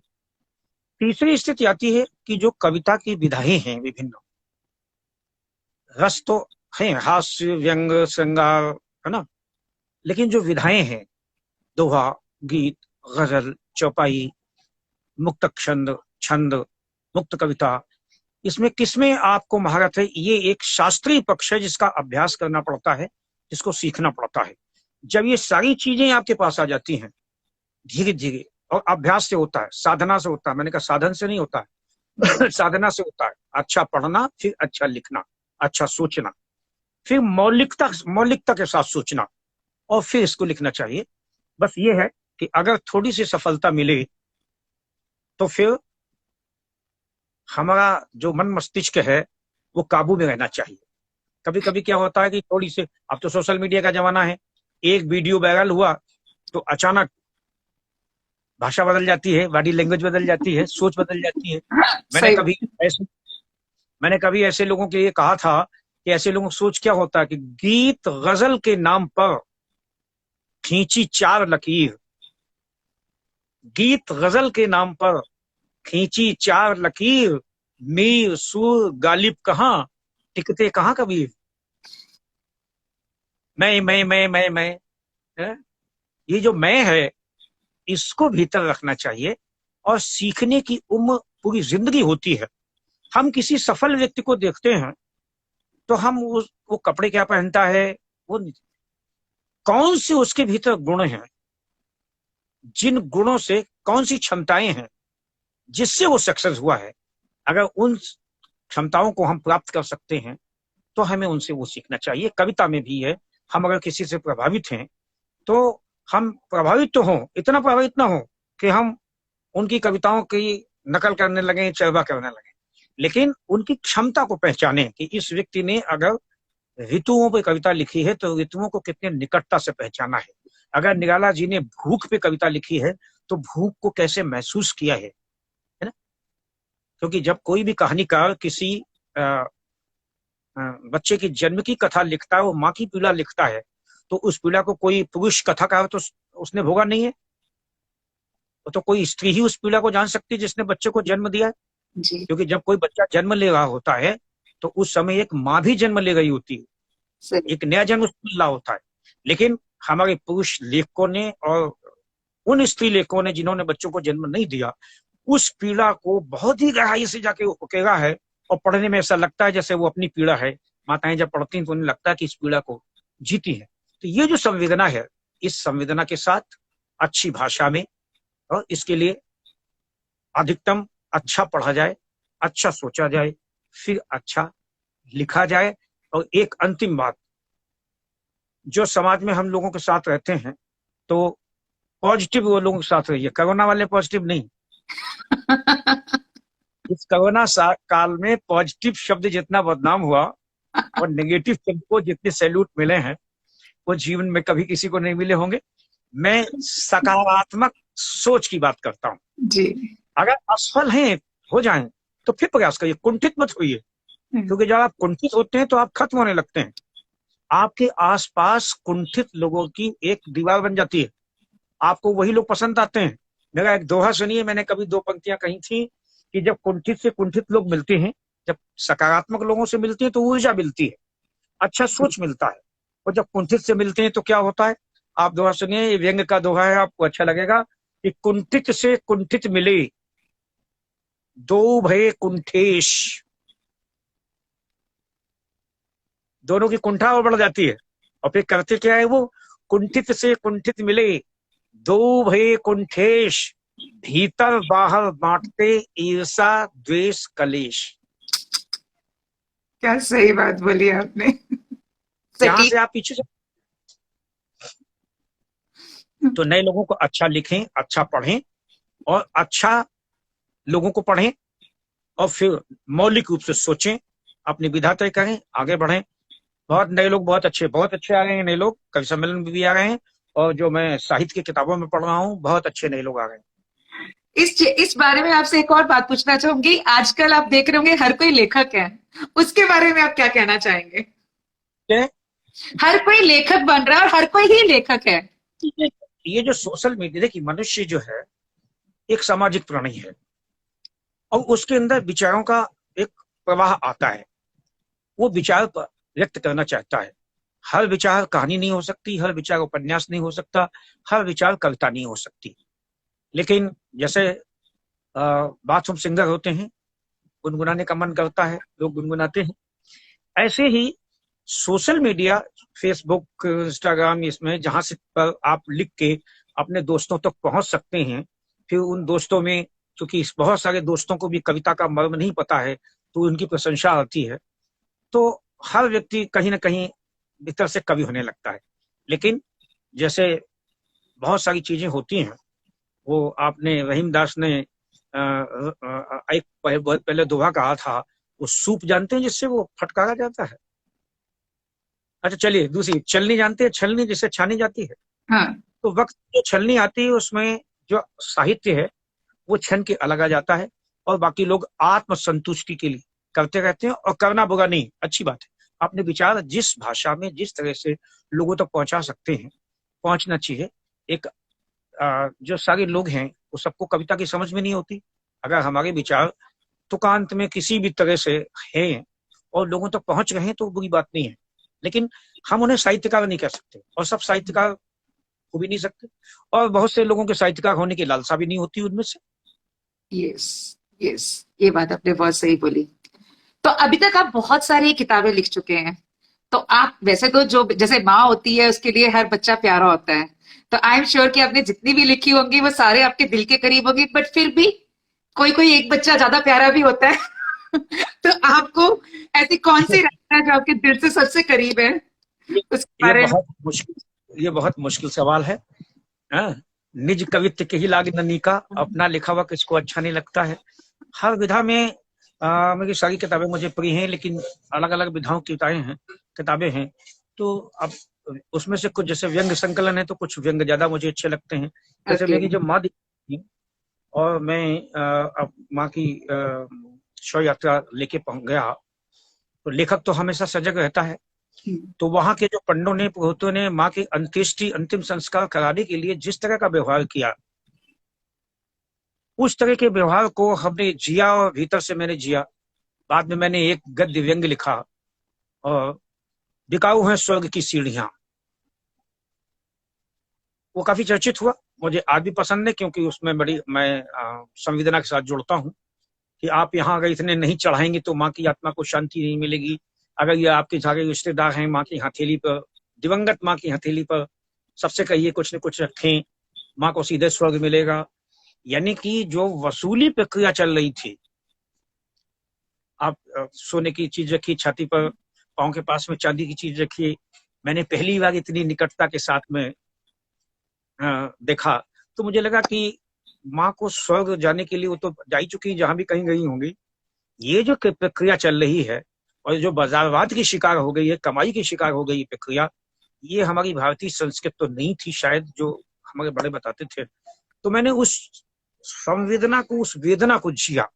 तीसरी स्थिति आती है कि जो कविता की विधाएं हैं विभिन्न, रस तो है, हास्य, व्यंग, श्रृंगार, है ना, लेकिन जो विधाएं हैं, दोहा, गीत, गजल, चौपाई, मुक्त छंद, छंद, मुक्त कविता, इसमें किसमें आपको महारत है, ये एक शास्त्रीय पक्ष है जिसका अभ्यास करना पड़ता है, जिसको सीखना पड़ता है। जब ये सारी चीजें आपके पास आ जाती हैं धीरे धीरे, और अभ्यास से होता है, साधना से होता है, मैंने कहा साधन से नहीं होता है साधना से होता है। अच्छा पढ़ना, फिर अच्छा लिखना, अच्छा सोचना, फिर मौलिकता के साथ सोचना, और फिर इसको लिखना चाहिए। बस ये है कि अगर थोड़ी सी सफलता मिले तो फिर हमारा जो मन मस्तिष्क है वो काबू में रहना चाहिए। कभी कभी क्या होता है कि थोड़ी सी, अब तो सोशल मीडिया का जमाना है, एक वीडियो वायरल हुआ तो अचानक भाषा बदल जाती है, बॉडी लैंग्वेज बदल जाती है, सोच बदल जाती है। मैंने कभी मैंने कभी ऐसे लोगों के लिए कहा था कि ऐसे लोगों को सोच क्या होता है कि गीत गजल के नाम पर खींची 4 लकीर, गीत गजल के नाम पर खींची 4 लकीर, मीर सूर गालिब कहाँ, टिकते कहाँ कबीर। मैं है? ये जो मैं है इसको भीतर रखना चाहिए, और सीखने की उम्र पूरी जिंदगी होती है। हम किसी सफल व्यक्ति को देखते हैं तो हम वो कपड़े क्या पहनता है, वो कौन से उसके भीतर गुण हैं, जिन गुणों से कौन सी क्षमताएं हैं जिससे वो सक्सेस हुआ है, अगर उन क्षमताओं को हम प्राप्त कर सकते हैं तो हमें उनसे वो सीखना चाहिए। कविता में भी है, हम अगर किसी से प्रभावित हैं तो हम प्रभावित तो हों, इतना प्रभावित ना हो कि हम उनकी कविताओं की नकल करने लगे, चरबा करने लगे, लेकिन उनकी क्षमता को पहचाने कि इस व्यक्ति ने अगर ऋतुओं पे कविता लिखी है तो ऋतुओं को कितने निकटता से पहचाना है। अगर निराला जी ने भूख पे कविता लिखी है तो भूख को कैसे महसूस किया है ना। क्योंकि जब कोई भी कहानीकार किसी बच्चे की जन्म की कथा लिखता है, वो माँ की पीड़ा लिखता है, तो उस पीड़ा को कोई पुरुष कथाकार तो उसने भोगा नहीं है, तो कोई स्त्री ही उस पीड़ा को जान सकती है जिसने बच्चे को जन्म दिया है। जी क्योंकि जब कोई बच्चा जन्म ले रहा होता है तो उस समय एक माँ भी जन्म ले रही होती है, सही। एक नया जन्म मिल रहा होता है। लेकिन हमारे पुरुष लेखकों ने और उन स्त्री लेखकों ने जिन्होंने बच्चों को जन्म नहीं दिया, उस पीड़ा को बहुत ही गहराई से जाके उकेरा है, और पढ़ने में ऐसा लगता है जैसे वो अपनी पीड़ा है। माताएं जब पढ़ती हैं तो उन्हें लगता है कि इस पीड़ा को जीती है। तो ये जो संवेदना है, इस संवेदना के साथ अच्छी भाषा में, और इसके लिए अधिकतम अच्छा पढ़ा जाए, अच्छा सोचा जाए, फिर अच्छा लिखा जाए। और एक अंतिम बात, जो समाज में हम लोगों के साथ रहते हैं तो पॉजिटिव वो लोगों के साथ रहिए, कोरोना वाले पॉजिटिव नहीं। इस कोरोना काल में पॉजिटिव शब्द जितना बदनाम हुआ और नेगेटिव शब्द को जितने सैल्यूट मिले हैं वो जीवन में कभी किसी को नहीं मिले होंगे। मैं सकारात्मक सोच की बात करता हूँ। जी अगर असफल हैं हो जाएं तो फिर प्रयास करिए, कुंठित मत होइए, क्योंकि जब आप कुंठित होते हैं तो आप खत्म होने लगते हैं। आपके आसपास कुंठित लोगों की एक दीवार बन जाती है, आपको वही लोग पसंद आते हैं। मेरा एक दोहा सुनिए, मैंने कभी 2 पंक्तियां कही थी कि जब कुंठित से कुंठित लोग मिलते हैं, जब सकारात्मक लोगों से मिलते हैं तो ऊर्जा मिलती है, अच्छा सोच मिलता है, और जब कुंठित से मिलते हैं तो क्या होता है। आप दोहा सुनिए, ये व्यंग का दोहा है, आपको अच्छा लगेगा कि कुंठित से कुंठित मिले, दो भये कुंठेश। दोनों की कुंठा और बढ़ जाती है, और फिर करते क्या है वो, कुंठित से कुंठित मिले, दो भये कुंठेश, भीतर बाहर बांटते ईर्षा द्वेष कलेश। क्या सही बात बोली आपने। यहां सटीक। से आप पीछे से तो नए लोगों को अच्छा लिखें, अच्छा पढ़ें, और अच्छा लोगों को पढ़ें, और फिर मौलिक रूप से सोचें, अपनी विधा तय करें, आगे बढ़ें। बहुत नए लोग बहुत अच्छे आ रहे हैं, नए लोग कवि सम्मेलन में भी आ रहे हैं, और जो मैं साहित्य की किताबों में पढ़ रहा हूँ बहुत अच्छे नए लोग आ गए। इस बारे में आपसे एक और बात पूछना चाहूंगी। आजकल आप देख रहे होंगे हर कोई लेखक है, उसके बारे में आप क्या कहना चाहेंगे? क्या? हर कोई लेखक बन रहा है और हर कोई ही लेखक है। ये जो सोशल मीडिया, देखिए मनुष्य जो है एक सामाजिक प्राणी है, और उसके अंदर विचारों का एक प्रवाह आता है, वो विचार व्यक्त करना चाहता है। हर विचार कहानी नहीं हो सकती, हर विचार उपन्यास नहीं हो सकता, हर विचार कविता नहीं हो सकती। लेकिन जैसे बाथरूम सिंगर होते हैं, गुनगुनाने का मन करता है, लोग गुनगुनाते हैं, ऐसे ही सोशल मीडिया, फेसबुक, इंस्टाग्राम, इसमें जहां से पर आप लिख के अपने दोस्तों तक पहुंच सकते हैं। फिर उन दोस्तों में, क्योंकि बहुत सारे दोस्तों को भी कविता का मर्म नहीं पता है, तो उनकी प्रशंसा आती है, तो हर व्यक्ति कहीं ना कहीं भीतर से कवि होने लगता है। लेकिन जैसे बहुत सारी चीजें होती हैं, वो आपने रहीम दास ने एक बहुत पहले दोहा कहा था, वो सूप जानते हैं जिससे वो फटकारा जाता है। अच्छा चलिए दूसरी, छलनी जानते हैं, छलनी जिससे छानी जाती है। हाँ। तो वक्त जो छलनी आती है उसमें जो साहित्य है वो छन के अलग आ जाता है, और बाकी लोग आत्म संतुष्टि के लिए करते रहते हैं, और करना बुरा नहीं, अच्छी बात है। अपने विचार जिस भाषा में जिस तरह से लोगों तक पहुंचा सकते हैं, पहुंचना चाहिए। एक जो सारे लोग हैं वो सबको कविता की समझ में नहीं होती। अगर हमारे विचार तुकांत में किसी भी तरह से हैं और लोगों तक पहुंच रहे हैं तो बुरी बात नहीं है, लेकिन हम उन्हें साहित्यकार नहीं कह सकते, और सब साहित्यकार हो भी नहीं सकते, और बहुत से लोगों के साहित्यकार होने की लालसा भी नहीं होती उनमें से। यस, यस, ये बात आपने बहुत सही बोली। तो अभी तक आप बहुत सारी किताबें लिख चुके हैं, तो आप वैसे तो जो जैसे माँ होती है उसके लिए हर बच्चा प्यारा होता है, तो आई एम श्योर कि आपने जितनी भी लिखी होंगी वो सारे आपके दिल के करीब होंगी, बट फिर भी कोई कोई एक बच्चा ज्यादा प्यारा भी होता है। तो आपको ऐसी कौन सी रचना है जो आपके दिल से सबसे करीब है, उसके ये बारे में? बहुत मुश्किल सवाल है। हाँ? निज कवित्व के ही लाग ननिका, अपना लिखा हुआ किसको अच्छा नहीं लगता है। हर विधा में मेरी सारी किताबें मुझे प्रिय हैं, लेकिन अलग अलग विधाओं की किताबें हैं। तो अब उसमें से कुछ जैसे व्यंग संकलन है, तो कुछ व्यंग ज्यादा मुझे अच्छे लगते हैं। जैसे Okay. मेरी जब माँ थी और मैं अब माँ की शव यात्रा लेके पहुंच गया, तो लेखक तो हमेशा सजग रहता है। तो वहां के जो पंडों ने पुरोहितों ने माँ की अंत्येष्टि अंतिम संस्कार कराने के लिए जिस तरह का व्यवहार किया, उस तरह के व्यवहार को हमने जिया और भीतर से मैंने जिया। बाद में मैंने एक गद्य व्यंग लिखा, और बिकाऊ है स्वर्ग की सीढ़ियां। वो काफी चर्चित हुआ, मुझे आज भी पसंद है, क्योंकि उसमें बड़ी मैं संवेदना के साथ जुड़ता हूँ कि आप यहाँ अगर इतने नहीं चढ़ाएंगे तो माँ की आत्मा को शांति नहीं मिलेगी। अगर ये आपके सारे रिश्तेदार हैं माँ की हथेली पर, दिवंगत माँ की हथेली पर, सबसे कहिए कुछ न कुछ रखें, माँ को सीधे स्वर्ग मिलेगा। यानी कि जो वसूली प्रक्रिया चल रही थी, आप सोने की चीज रखी छाती पर, पाँव के पास में चांदी की चीज रखी। मैंने पहली बार इतनी निकटता के साथ में देखा, तो मुझे लगा कि माँ को स्वर्ग जाने के लिए वो तो जा ही चुकी, जहां भी कहीं गई होंगी। ये जो प्रक्रिया चल रही है, और जो बाजारवाद की शिकार हो गई है, कमाई की शिकार हो गई प्रक्रिया, ये हमारी भारतीय संस्कृति तो नहीं थी शायद, जो हमारे बड़े बताते थे। तो मैंने उस संवेदना को, उस वेदना को जिया,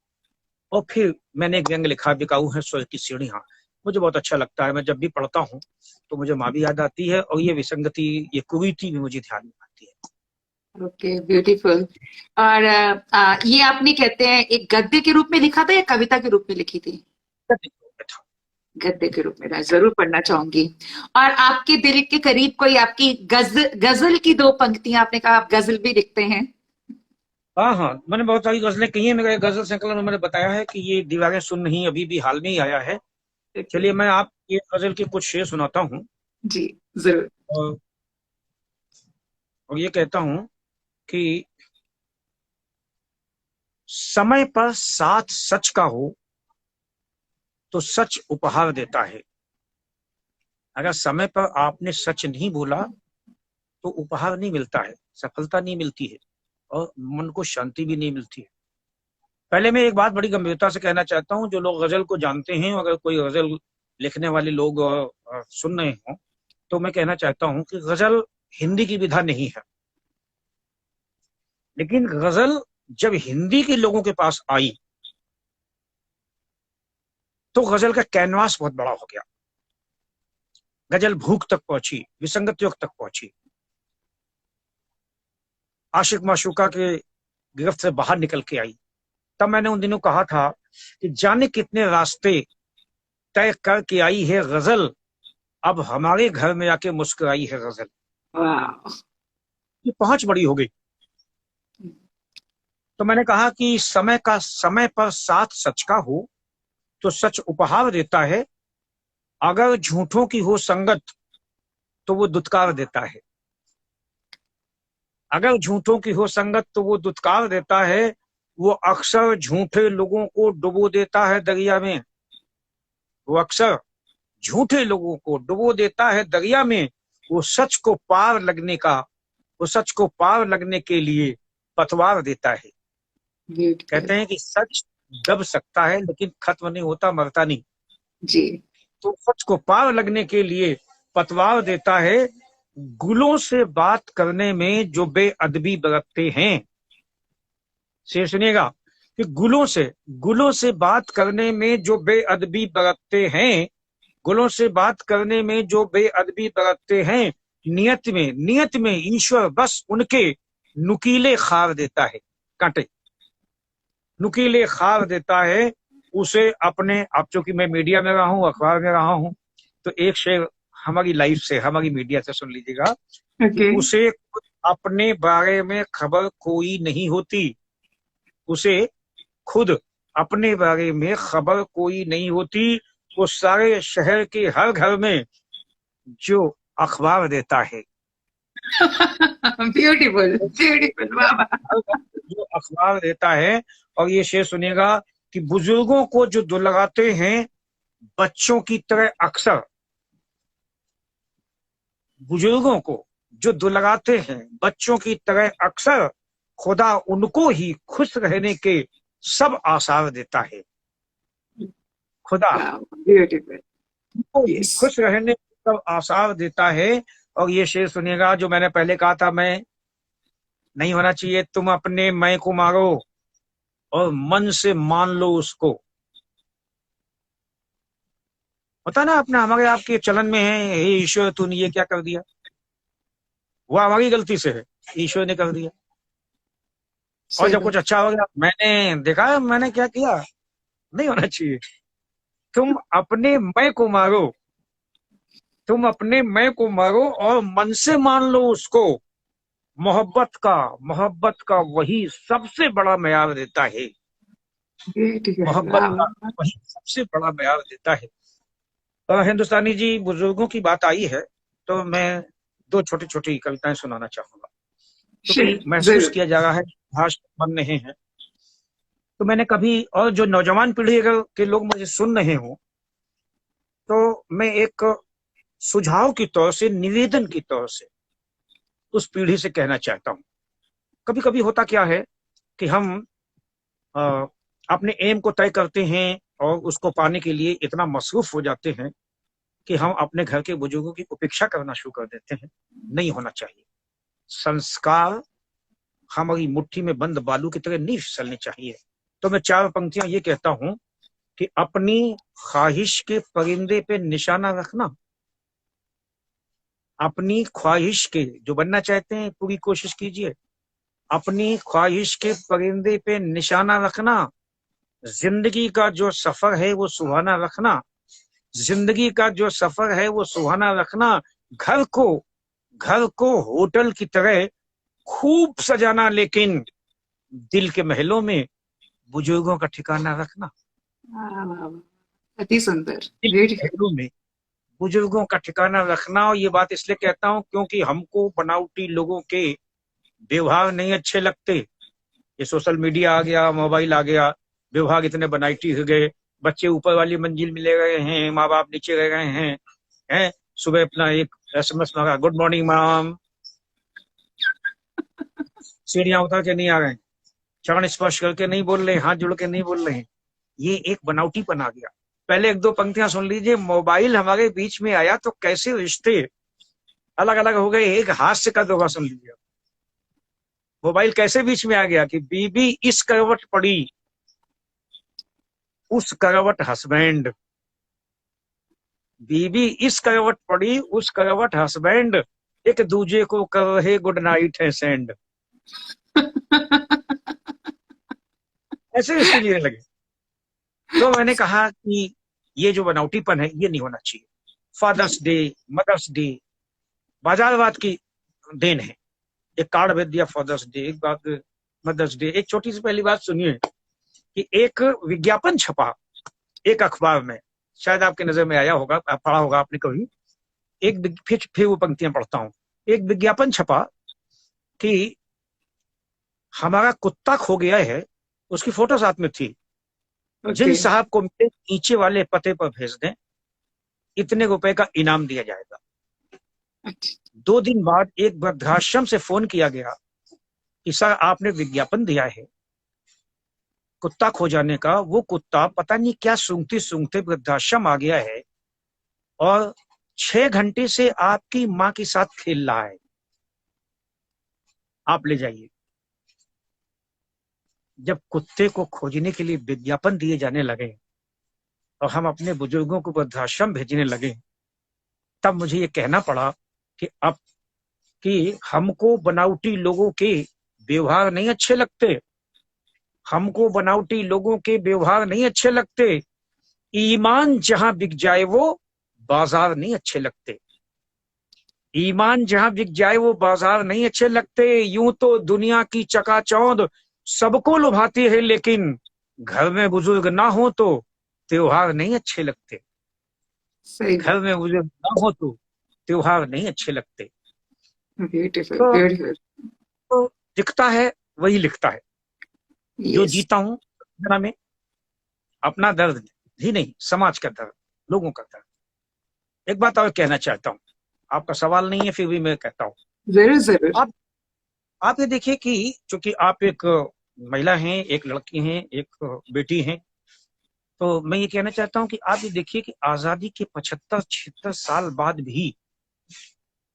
और फिर मैंने एक व्यंग लिखा, बिकाऊ है स्वर्ग की सीढ़ियां। मुझे बहुत अच्छा लगता है, मैं जब भी पढ़ता हूँ तो मुझे माँ भी याद आती है, और ये विसंगति, ये कुरीति भी मुझे ध्यान में आती है। Okay, beautiful. और ये आपने कहते हैं एक गद्य के रूप में लिखा था या कविता के रूप में लिखी थी? गद्य के रूप में, जरूर पढ़ना चाहूंगी। और आपके दिल के करीब कोई आपकी गजल की दो पंक्तियां, आपने कहा आप गजल भी लिखते हैं। हाँ हाँ, मैंने बहुत सारी गजलें कही हैं। मेरे गजल संकलन में मैंने बताया है कि ये दीवारें सुन नहीं अभी भी हाल में ही आया है। चलिए मैं आप ये गजल के कुछ शेर सुनाता हूँ। जी जरूर। और ये कहता हूँ कि समय पर साथ सच का हो तो सच उपहार देता है। अगर समय पर आपने सच नहीं बोला तो उपहार नहीं मिलता है, सफलता नहीं मिलती है, और मन को शांति भी नहीं मिलती है। पहले मैं एक बात बड़ी गंभीरता से कहना चाहता हूँ, जो लोग गजल को जानते हैं, अगर कोई गजल लिखने वाले लोग सुन रहे हों, तो मैं कहना चाहता हूँ कि गजल हिंदी की विधा नहीं है। लेकिन गजल जब हिंदी के लोगों के पास आई तो गजल का कैनवास बहुत बड़ा हो गया। गजल भूख तक पहुंची, विसंगतियों तक पहुंची, आशिक माशूका के गिरफ्त से बाहर निकल के आई। तब मैंने उन दिनों कहा था कि जाने कितने रास्ते तय करके आई है गजल, अब हमारे घर में आके मुस्कुराई है गजल। ये पहुंच बड़ी हो गई। तो मैंने कहा कि समय पर साथ सच का हो तो सच उपहार देता है, अगर झूठों की हो संगत तो वो दुत्कार देता है। अगर झूठों की हो संगत तो वो दुत्कार देता है, वो अक्सर झूठे लोगों को डुबो देता है दरिया में। वो अक्सर झूठे लोगों को डुबो देता है दरिया में। वो सच को पार लगने के लिए पतवार देता है। कहते हैं कि सच दब सकता है लेकिन खत्म नहीं होता, मरता नहीं जी। तो सच को पार लगने के लिए पतवार देता है। गुलों से बात करने में जो बेअदबी बरतते हैं, से सुनिएगा, कि गुलों से बात करने में जो बेअदबी बरतते हैं, गुलों से बात करने में जो बेअदबी बरतते हैं, नियत में ईश्वर बस उनके नुकीले खार देता है, कांटे नुकीले खार देता है उसे अपने। अब चूंकि मैं मीडिया में रहा हूँ, अखबार में रहा हूँ, तो एक शेर हमारी लाइफ से, हमारी मीडिया से सुन लीजिएगा। Okay. उसे अपने बारे में खबर कोई नहीं होती, उसे खुद अपने बारे में खबर कोई नहीं होती, वो सारे शहर के हर घर में जो अखबार देता है, ब्यूटीफुल ब्यूटीफुल, वाह वाह। हर घर में जो अखबार देता है। और ये शेर सुनिएगा कि बुजुर्गों को जो दुलगाते हैं बच्चों की तरह अक्सर, बुजुर्गों को जो दुलगाते हैं बच्चों की तरह अक्सर, खुदा उनको ही खुश रहने के सब आसार देता है। खुदा ब्यूटीफुल, उनको ही यस। खुश रहने के सब आसार देता है। और ये शेर सुनिएगा जो मैंने पहले कहा था, मैं नहीं होना चाहिए, तुम अपने मैं को मारो और मन से मान लो उसको। पता ना, अपने हमारे आपके चलन में है, हे ईश्वर तूने ये क्या कर दिया, वो हमारी गलती से है, ईश्वर ने कर दिया। और जब कुछ अच्छा हो गया, मैंने देखा मैंने क्या किया, नहीं होना चाहिए। तुम अपने मैं को मारो, तुम अपने मैं को मारो और मन से मान लो उसको। मोहब्बत का वही सबसे बड़ा मयार देता है, मोहब्बत का वही सबसे बड़ा मयार देता है। हिंदुस्तानी जी, बुजुर्गों की बात आई है तो मैं दो छोटी छोटी कविताएं सुनाना चाहूंगा, क्योंकि महसूस किया जा रहा है भाषा बन रहे हैं। तो मैंने कभी, और जो नौजवान पीढ़ी अगर के लोग मुझे सुन रहे हो, तो मैं एक सुझाव की तौर से, निवेदन की तौर से उस पीढ़ी से कहना चाहता हूं। कभी कभी होता क्या है कि हम अपने एम को तय करते हैं और उसको पाने के लिए इतना मसरूफ हो जाते हैं कि हम अपने घर के बुजुर्गों की उपेक्षा करना शुरू कर देते हैं। नहीं होना चाहिए। संस्कार हमारी मुट्ठी में बंद बालू की तरह नहीं फिसलने चाहिए। तो मैं 4 पंक्तियां ये कहता हूं कि अपनी ख्वाहिश के परिंदे पे निशाना रखना, अपनी ख्वाहिश के, जो बनना चाहते हैं पूरी कोशिश कीजिए, अपनी ख्वाहिश के परिंदे पे निशाना रखना। जिंदगी का जो सफर है वो सुहाना रखना, जिंदगी का जो सफर है वो सुहाना रखना। घर को होटल की तरह खूब सजाना, लेकिन दिल के महलों में बुजुर्गों का ठिकाना रखना। अति सुंदर, दिल के महलों में बुजुर्गों का ठिकाना रखना। और ये बात इसलिए कहता हूं क्योंकि हमको बनावटी लोगों के व्यवहार नहीं अच्छे लगते। ये सोशल मीडिया आ गया, मोबाइल आ गया, व्यवहार इतने बनावटी हो गए। बच्चे ऊपर वाली मंजिल में ले गए हैं, माँ बाप नीचे रह गए हैं। सुबह अपना एक SMS मांगा, गुड मॉर्निंग मैम, सीढ़ियां उतर के नहीं आ रहे हैं, चरण स्पर्श करके नहीं बोल रहे, हाथ जोड़ के नहीं बोल रहे हैं। ये एक बनावटीपन आ गया। पहले 1-2 पंक्तियां सुन लीजिए। मोबाइल हमारे बीच में आया तो कैसे रिश्ते अलग अलग हो गए। एक हास्य का दोहा सुन लीजिए। मोबाइल कैसे बीच में आ गया कि बीबी इस करवट पड़ी, उस करवट हस्बैंड, बीबी इस करवट पड़ी, उस करवट हस्बैंड, एक दूजे को कर रहे गुड नाइट है सेंड। ऐसे रिश्ते जीने लगे। तो मैंने कहा कि ये जो बनावटीपन है ये नहीं होना चाहिए। फादर्स डे, मदर्स डे बाजारवाद की देन है। एक कार्ड भेज दिया फादर्स डे, एक बात मदर्स डे। एक छोटी सी पहली बात सुनिए कि एक विज्ञापन छपा एक अखबार में, शायद आपके नजर में आया होगा, पढ़ा होगा आपने कभी। एक फिर वो पंक्तियां पढ़ता हूं। एक विज्ञापन छपा कि हमारा कुत्ता खो गया है, उसकी फोटो साथ में थी। जिन साहब को मेरे नीचे वाले पते पर भेज दें, इतने रुपए का इनाम दिया जाएगा। 2 दिन बाद एक वृद्धाश्रम से फोन किया गया कि सर आपने विज्ञापन दिया है कुत्ता खो जाने का, वो कुत्ता पता नहीं क्या सूंघते सूंघते वृद्धाश्रम आ गया है और 6 घंटे से आपकी माँ के साथ खेल रहा है, आप ले जाइए। जब कुत्ते को खोजने के लिए विज्ञापन दिए जाने लगे और हम अपने बुजुर्गों को वृद्धाश्रम भेजने लगे, तब मुझे ये कहना पड़ा कि अब कि हमको बनावटी लोगों के व्यवहार नहीं अच्छे लगते, हमको बनावटी लोगों के व्यवहार नहीं अच्छे लगते। ईमान जहां बिक जाए वो बाजार नहीं अच्छे लगते, ईमान जहां बिक जाए वो बाजार नहीं अच्छे लगते। यूं तो दुनिया की चकाचौंध सबको लुभाती है, लेकिन घर में बुजुर्ग ना हो तो त्योहार नहीं अच्छे लगते, सही घर में बुजुर्ग ना हो तो त्योहार नहीं अच्छे लगते। ब्यूटीफुल तो, ब्यूटीफुल। तो दिखता है वही लिखता है। जो यस जीता हूं दुनिया में, अपना दर्द ही नहीं, समाज का दर्द, लोगों का दर्द। एक बात और कहना चाहता हूँ, आपका सवाल नहीं है फिर भी मैं कहता हूँ। जरूर जरूर। आप ये देखिए कि चूंकि आप एक महिला हैं, एक लड़की हैं, एक बेटी हैं, तो मैं ये कहना चाहता हूँ कि आप ये देखिए कि आजादी के 75-76 साल बाद भी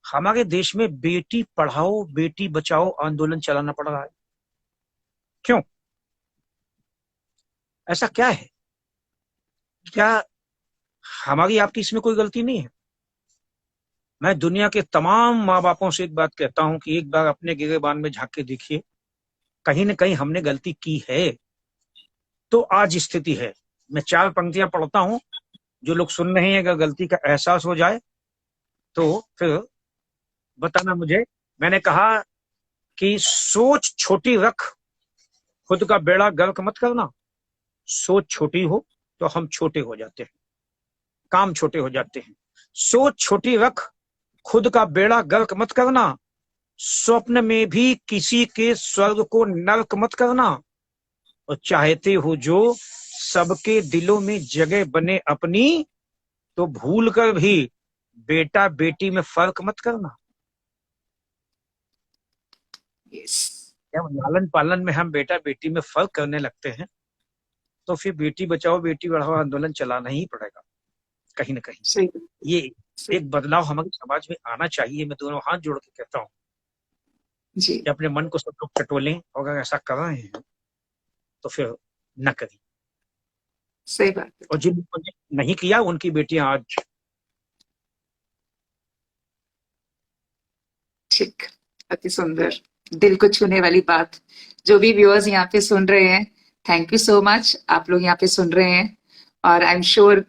हमारे देश में बेटी पढ़ाओ बेटी बचाओ आंदोलन चलाना पड़ रहा है। क्यों? ऐसा क्या है? क्या हमारी आपकी इसमें कोई गलती नहीं है? मैं दुनिया के तमाम माँ बापों से एक बात कहता हूं कि एक बार अपने गिरेबान में झांक के देखिए, कहीं ना कहीं हमने गलती की है तो आज स्थिति है। मैं 4 पंक्तियां पढ़ता हूं, जो लोग सुन रहे हैं अगर गलती का एहसास हो जाए तो फिर बताना मुझे। मैंने कहा कि सोच छोटी रख, खुद का बेड़ा गर्क मत करना। सोच छोटी हो तो हम छोटे हो जाते हैं, काम छोटे हो जाते हैं। सोच छोटी रख, खुद का बेड़ा गर्क मत करना। स्वप्न में भी किसी के स्वर्ग को नर्क मत करना। और चाहते हो जो सबके दिलों में जगह बने अपनी, तो भूल कर भी बेटा बेटी में फर्क मत करना। यस जब लालन पालन में हम बेटा बेटी में फर्क करने लगते हैं तो फिर बेटी बचाओ बेटी बढ़ाओ आंदोलन चलाना ही पड़ेगा कहीं ना कहीं। सही ये सही। एक बदलाव हमारे समाज में आना चाहिए। मैं दोनों हाथ जोड़ के कहता हूँ जी कि अपने मन को सब लोग टटोलें, और अगर ऐसा कर रहे हैं तो फिर न करें। सही बात है। और जिन लोगों ने नहीं किया उनकी बेटियां आज ठीक, अति सुंदर, दिल को छूने वाली बात। जो भी व्यूअर्स यहाँ पे सुन रहे हैं, थैंक यू सो मच। आप लोग यहाँ पे सुन रहे हैं और I am sure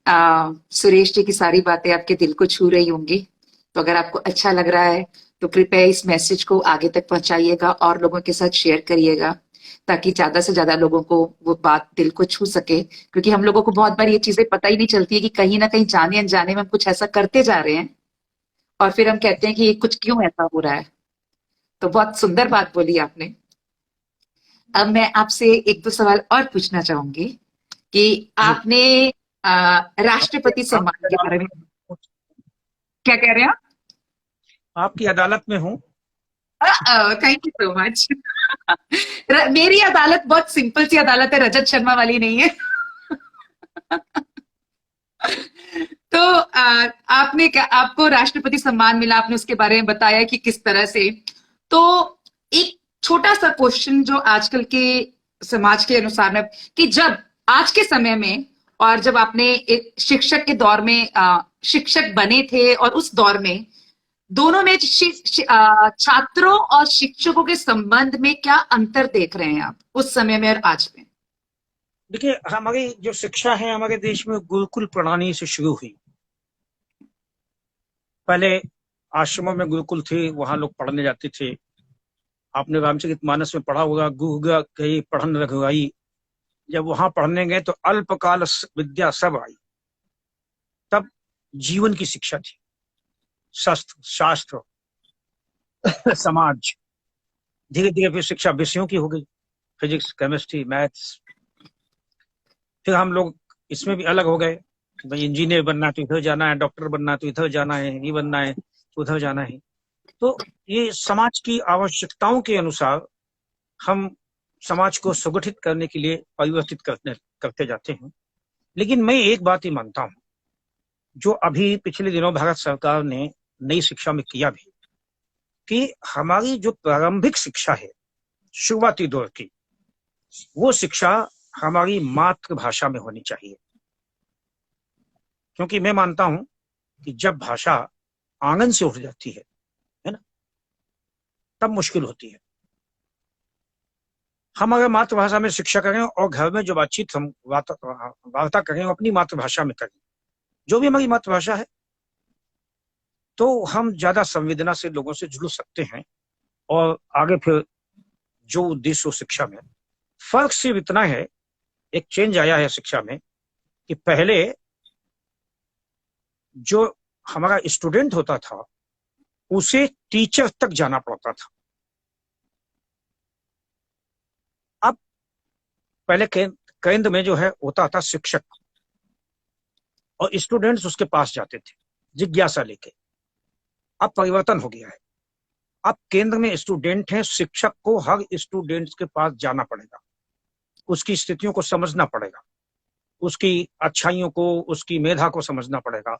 Suresh ji की सारी बातें आपके दिल को छू रही होंगी। तो अगर आपको अच्छा लग रहा है तो कृपया इस मैसेज को आगे तक पहुंचाइएगा और लोगों के साथ शेयर करिएगा, ताकि ज्यादा से ज्यादा लोगों को वो बात दिल को छू सके। क्योंकि हम लोगों को बहुत बार ये चीजें पता ही नहीं चलती है कि कहीं ना कहीं जाने अनजाने में हम कुछ ऐसा करते जा रहे हैं और फिर हम कहते हैं कि ये कुछ क्यों ऐसा हो रहा है। तो बहुत सुंदर बात बोली आपने। अब मैं आपसे एक दो सवाल और पूछना चाहूंगी कि आपने राष्ट्रपति सम्मान के बारे में क्या कह रहे हैं आपकी अदालत में हूँ। आप? Thank you so much. मेरी अदालत बहुत सिंपल सी अदालत है, रजत शर्मा वाली नहीं है। तो आपने आपको राष्ट्रपति सम्मान मिला, आपने उसके बारे में बताया कि किस तरह से। तो एक छोटा सा क्वेश्चन जो आजकल के समाज के अनुसार में, कि जब आज के समय में और जब आपने एक शिक्षक के दौर में शिक्षक बने थे और उस दौर में, दोनों में छात्रों और शिक्षकों के संबंध में क्या अंतर देख रहे हैं आप उस समय में और आज में? देखिए, हमारी जो शिक्षा है हमारे देश में गुरुकुल प्रणाली से शुरू हुई। पहले आश्रमों में गुरुकुल थे, वहां लोग पढ़ने जाते थे। आपने रामचरितमानस में पढ़ा होगा, गुरुगा गई पढ़न रघुराई। जब वहां पढ़ने गए तो अल्पकाल विद्या सब आई। तब जीवन की शिक्षा थी, शास्त्र समाज। धीरे धीरे फिर शिक्षा विषयों की हो गई, फिजिक्स केमिस्ट्री मैथ्स। फिर हम लोग इसमें भी अलग हो गए, भाई इंजीनियर बनना है तो इधर जाना है, डॉक्टर बनना है तो इधर जाना है, ये बनना है तो उधर जाना है। तो ये समाज की आवश्यकताओं के अनुसार हम समाज को सुगठित करने के लिए परिवर्तित करते जाते हैं। लेकिन मैं एक बात ही मानता हूं, जो अभी पिछले दिनों भारत सरकार ने नई शिक्षा में किया भी, कि हमारी जो प्रारंभिक शिक्षा है शुरुआती दौर की, वो शिक्षा हमारी मातृभाषा में होनी चाहिए, क्योंकि मैं मानता हूं कि जब भाषा आंगन से उठ जाती है ना, तब मुश्किल होती है। हम अगर मातृभाषा में शिक्षा करें और घर में जो बातचीत हम वार्ता करें अपनी मातृभाषा में करें, जो भी हमारी मातृभाषा है, तो हम ज्यादा संवेदना से लोगों से जुड़ सकते हैं। और आगे फिर जो उद्देश्य हो शिक्षा में, फर्क सिर्फ इतना है, एक चेंज आया है शिक्षा में कि पहले जो हमारा स्टूडेंट होता था उसे टीचर तक जाना पड़ता था। अब पहले केंद्र में जो है होता था शिक्षक, और स्टूडेंट्स उसके पास जाते थे जिज्ञासा लेके। अब परिवर्तन हो गया है, अब केंद्र में स्टूडेंट हैं, शिक्षक को हर स्टूडेंट्स के पास जाना पड़ेगा, उसकी स्थितियों को समझना पड़ेगा, उसकी अच्छाइयों को, उसकी मेधा को समझना पड़ेगा,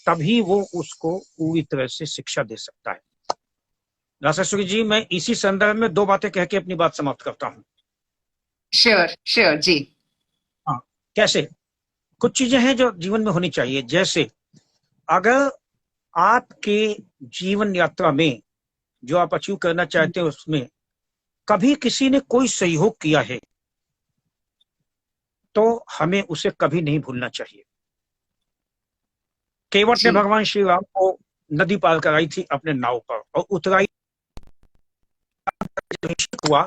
तभी वो उसको पूरी तरह से शिक्षा दे सकता है। राजेश्वरी जी, मैं इसी संदर्भ में 2 बातें कह के अपनी बात समाप्त करता हूँ। श्योर जी। हाँ, कैसे? कुछ चीजें हैं जो जीवन में होनी चाहिए, जैसे अगर आपके जीवन यात्रा में जो आप अचीव करना चाहते हैं उसमें कभी किसी ने कोई सहयोग किया है, तो हमें उसे कभी नहीं भूलना चाहिए। केवट ने भगवान श्री राम को नदी पार कराई थी अपने नाव पर, और उतराई हुआ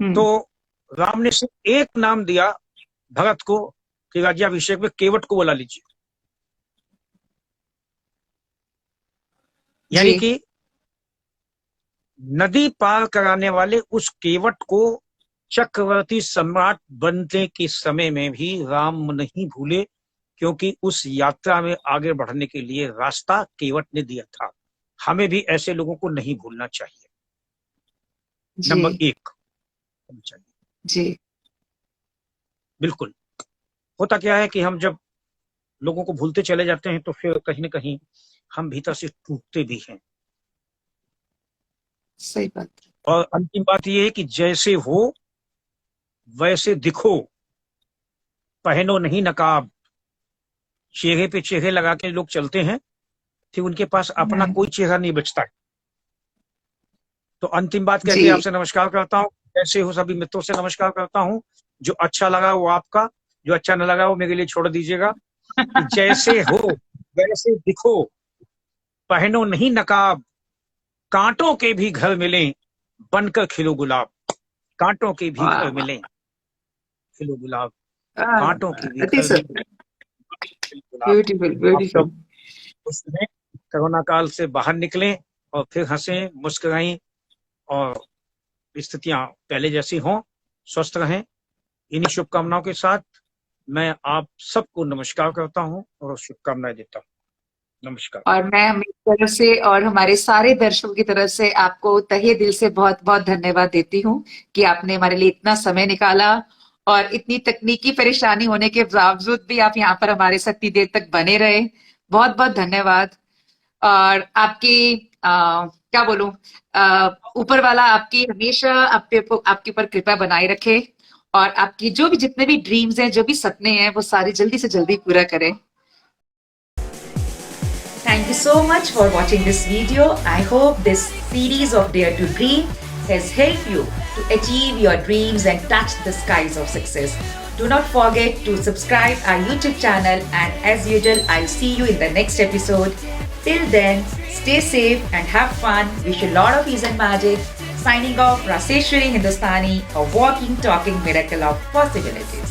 तो राम ने सिर्फ एक नाम दिया भरत को कि राज्याभिषेक में केवट को बुला लीजिए। यानी कि नदी पार कराने वाले उस केवट को चक्रवर्ती सम्राट बनने के समय में भी राम नहीं भूले, क्योंकि उस यात्रा में आगे बढ़ने के लिए रास्ता केवट ने दिया था। हमें भी ऐसे लोगों को नहीं भूलना चाहिए। नंबर 1 चाहिए जी। बिल्कुल। होता क्या है कि हम जब लोगों को भूलते चले जाते हैं तो फिर कहीं ना कहीं हम भीतर से टूटते भी हैं। सही बात। और अंतिम बात यह है कि जैसे हो वैसे दिखो, पहनो नहीं नकाब। चेहरे पे चेहरे लगा के लोग चलते हैं, फिर उनके पास अपना कोई चेहरा नहीं बचता है। तो अंतिम बात कह के आपसे नमस्कार करता हूँ। जैसे हो सभी मित्रों से नमस्कार करता हूँ। जो अच्छा लगा वो आपका, जो अच्छा न लगा वो मेरे लिए छोड़ दीजिएगा। जैसे हो वैसे दिखो, पहनो नहीं नकाब, कांटों के भी घर मिलें बनकर खिलो गुलाब। कांटों के भी घर मिलें खिलो गुलाब, कांटों के भी घर मिलें। ब्यूटीफुल। उसमें कोरोना काल से बाहर निकलें और फिर हंसें, मुस्कुराएं और स्थितियां पहले जैसी हों, स्वस्थ रहें। इन्हीं शुभकामनाओं के साथ मैं आप सबको नमस्कार करता हूं और शुभकामनाएं देता हूं। नमस्कार। और मैं मेरी तरफ से और हमारे सारे दर्शकों की तरफ से आपको तहे दिल से बहुत बहुत धन्यवाद देती हूँ कि आपने हमारे लिए इतना समय निकाला, और इतनी तकनीकी परेशानी होने के बावजूद भी आप यहाँ पर हमारे साथ इतनी देर तक बने रहे। बहुत बहुत धन्यवाद। और आपकी क्या बोलूं, ऊपर वाला आपकी हमेशा आपके ऊपर कृपा बनाए रखे, और आपकी जो भी जितने भी ड्रीम्स हैं, जो भी सपने हैं, वो सारे जल्दी से जल्दी पूरा करें। Thank you so much for watching this video. I hope this series of Dare to Dream has helped you to achieve your dreams and touch the skies of success. Do not forget to subscribe our YouTube channel, and as usual, I'll see you in the next episode. Till then, stay safe and have fun. Wish you a lot of ease and magic. Signing off, Raseshwari Hindustani, a walking, talking miracle of possibilities.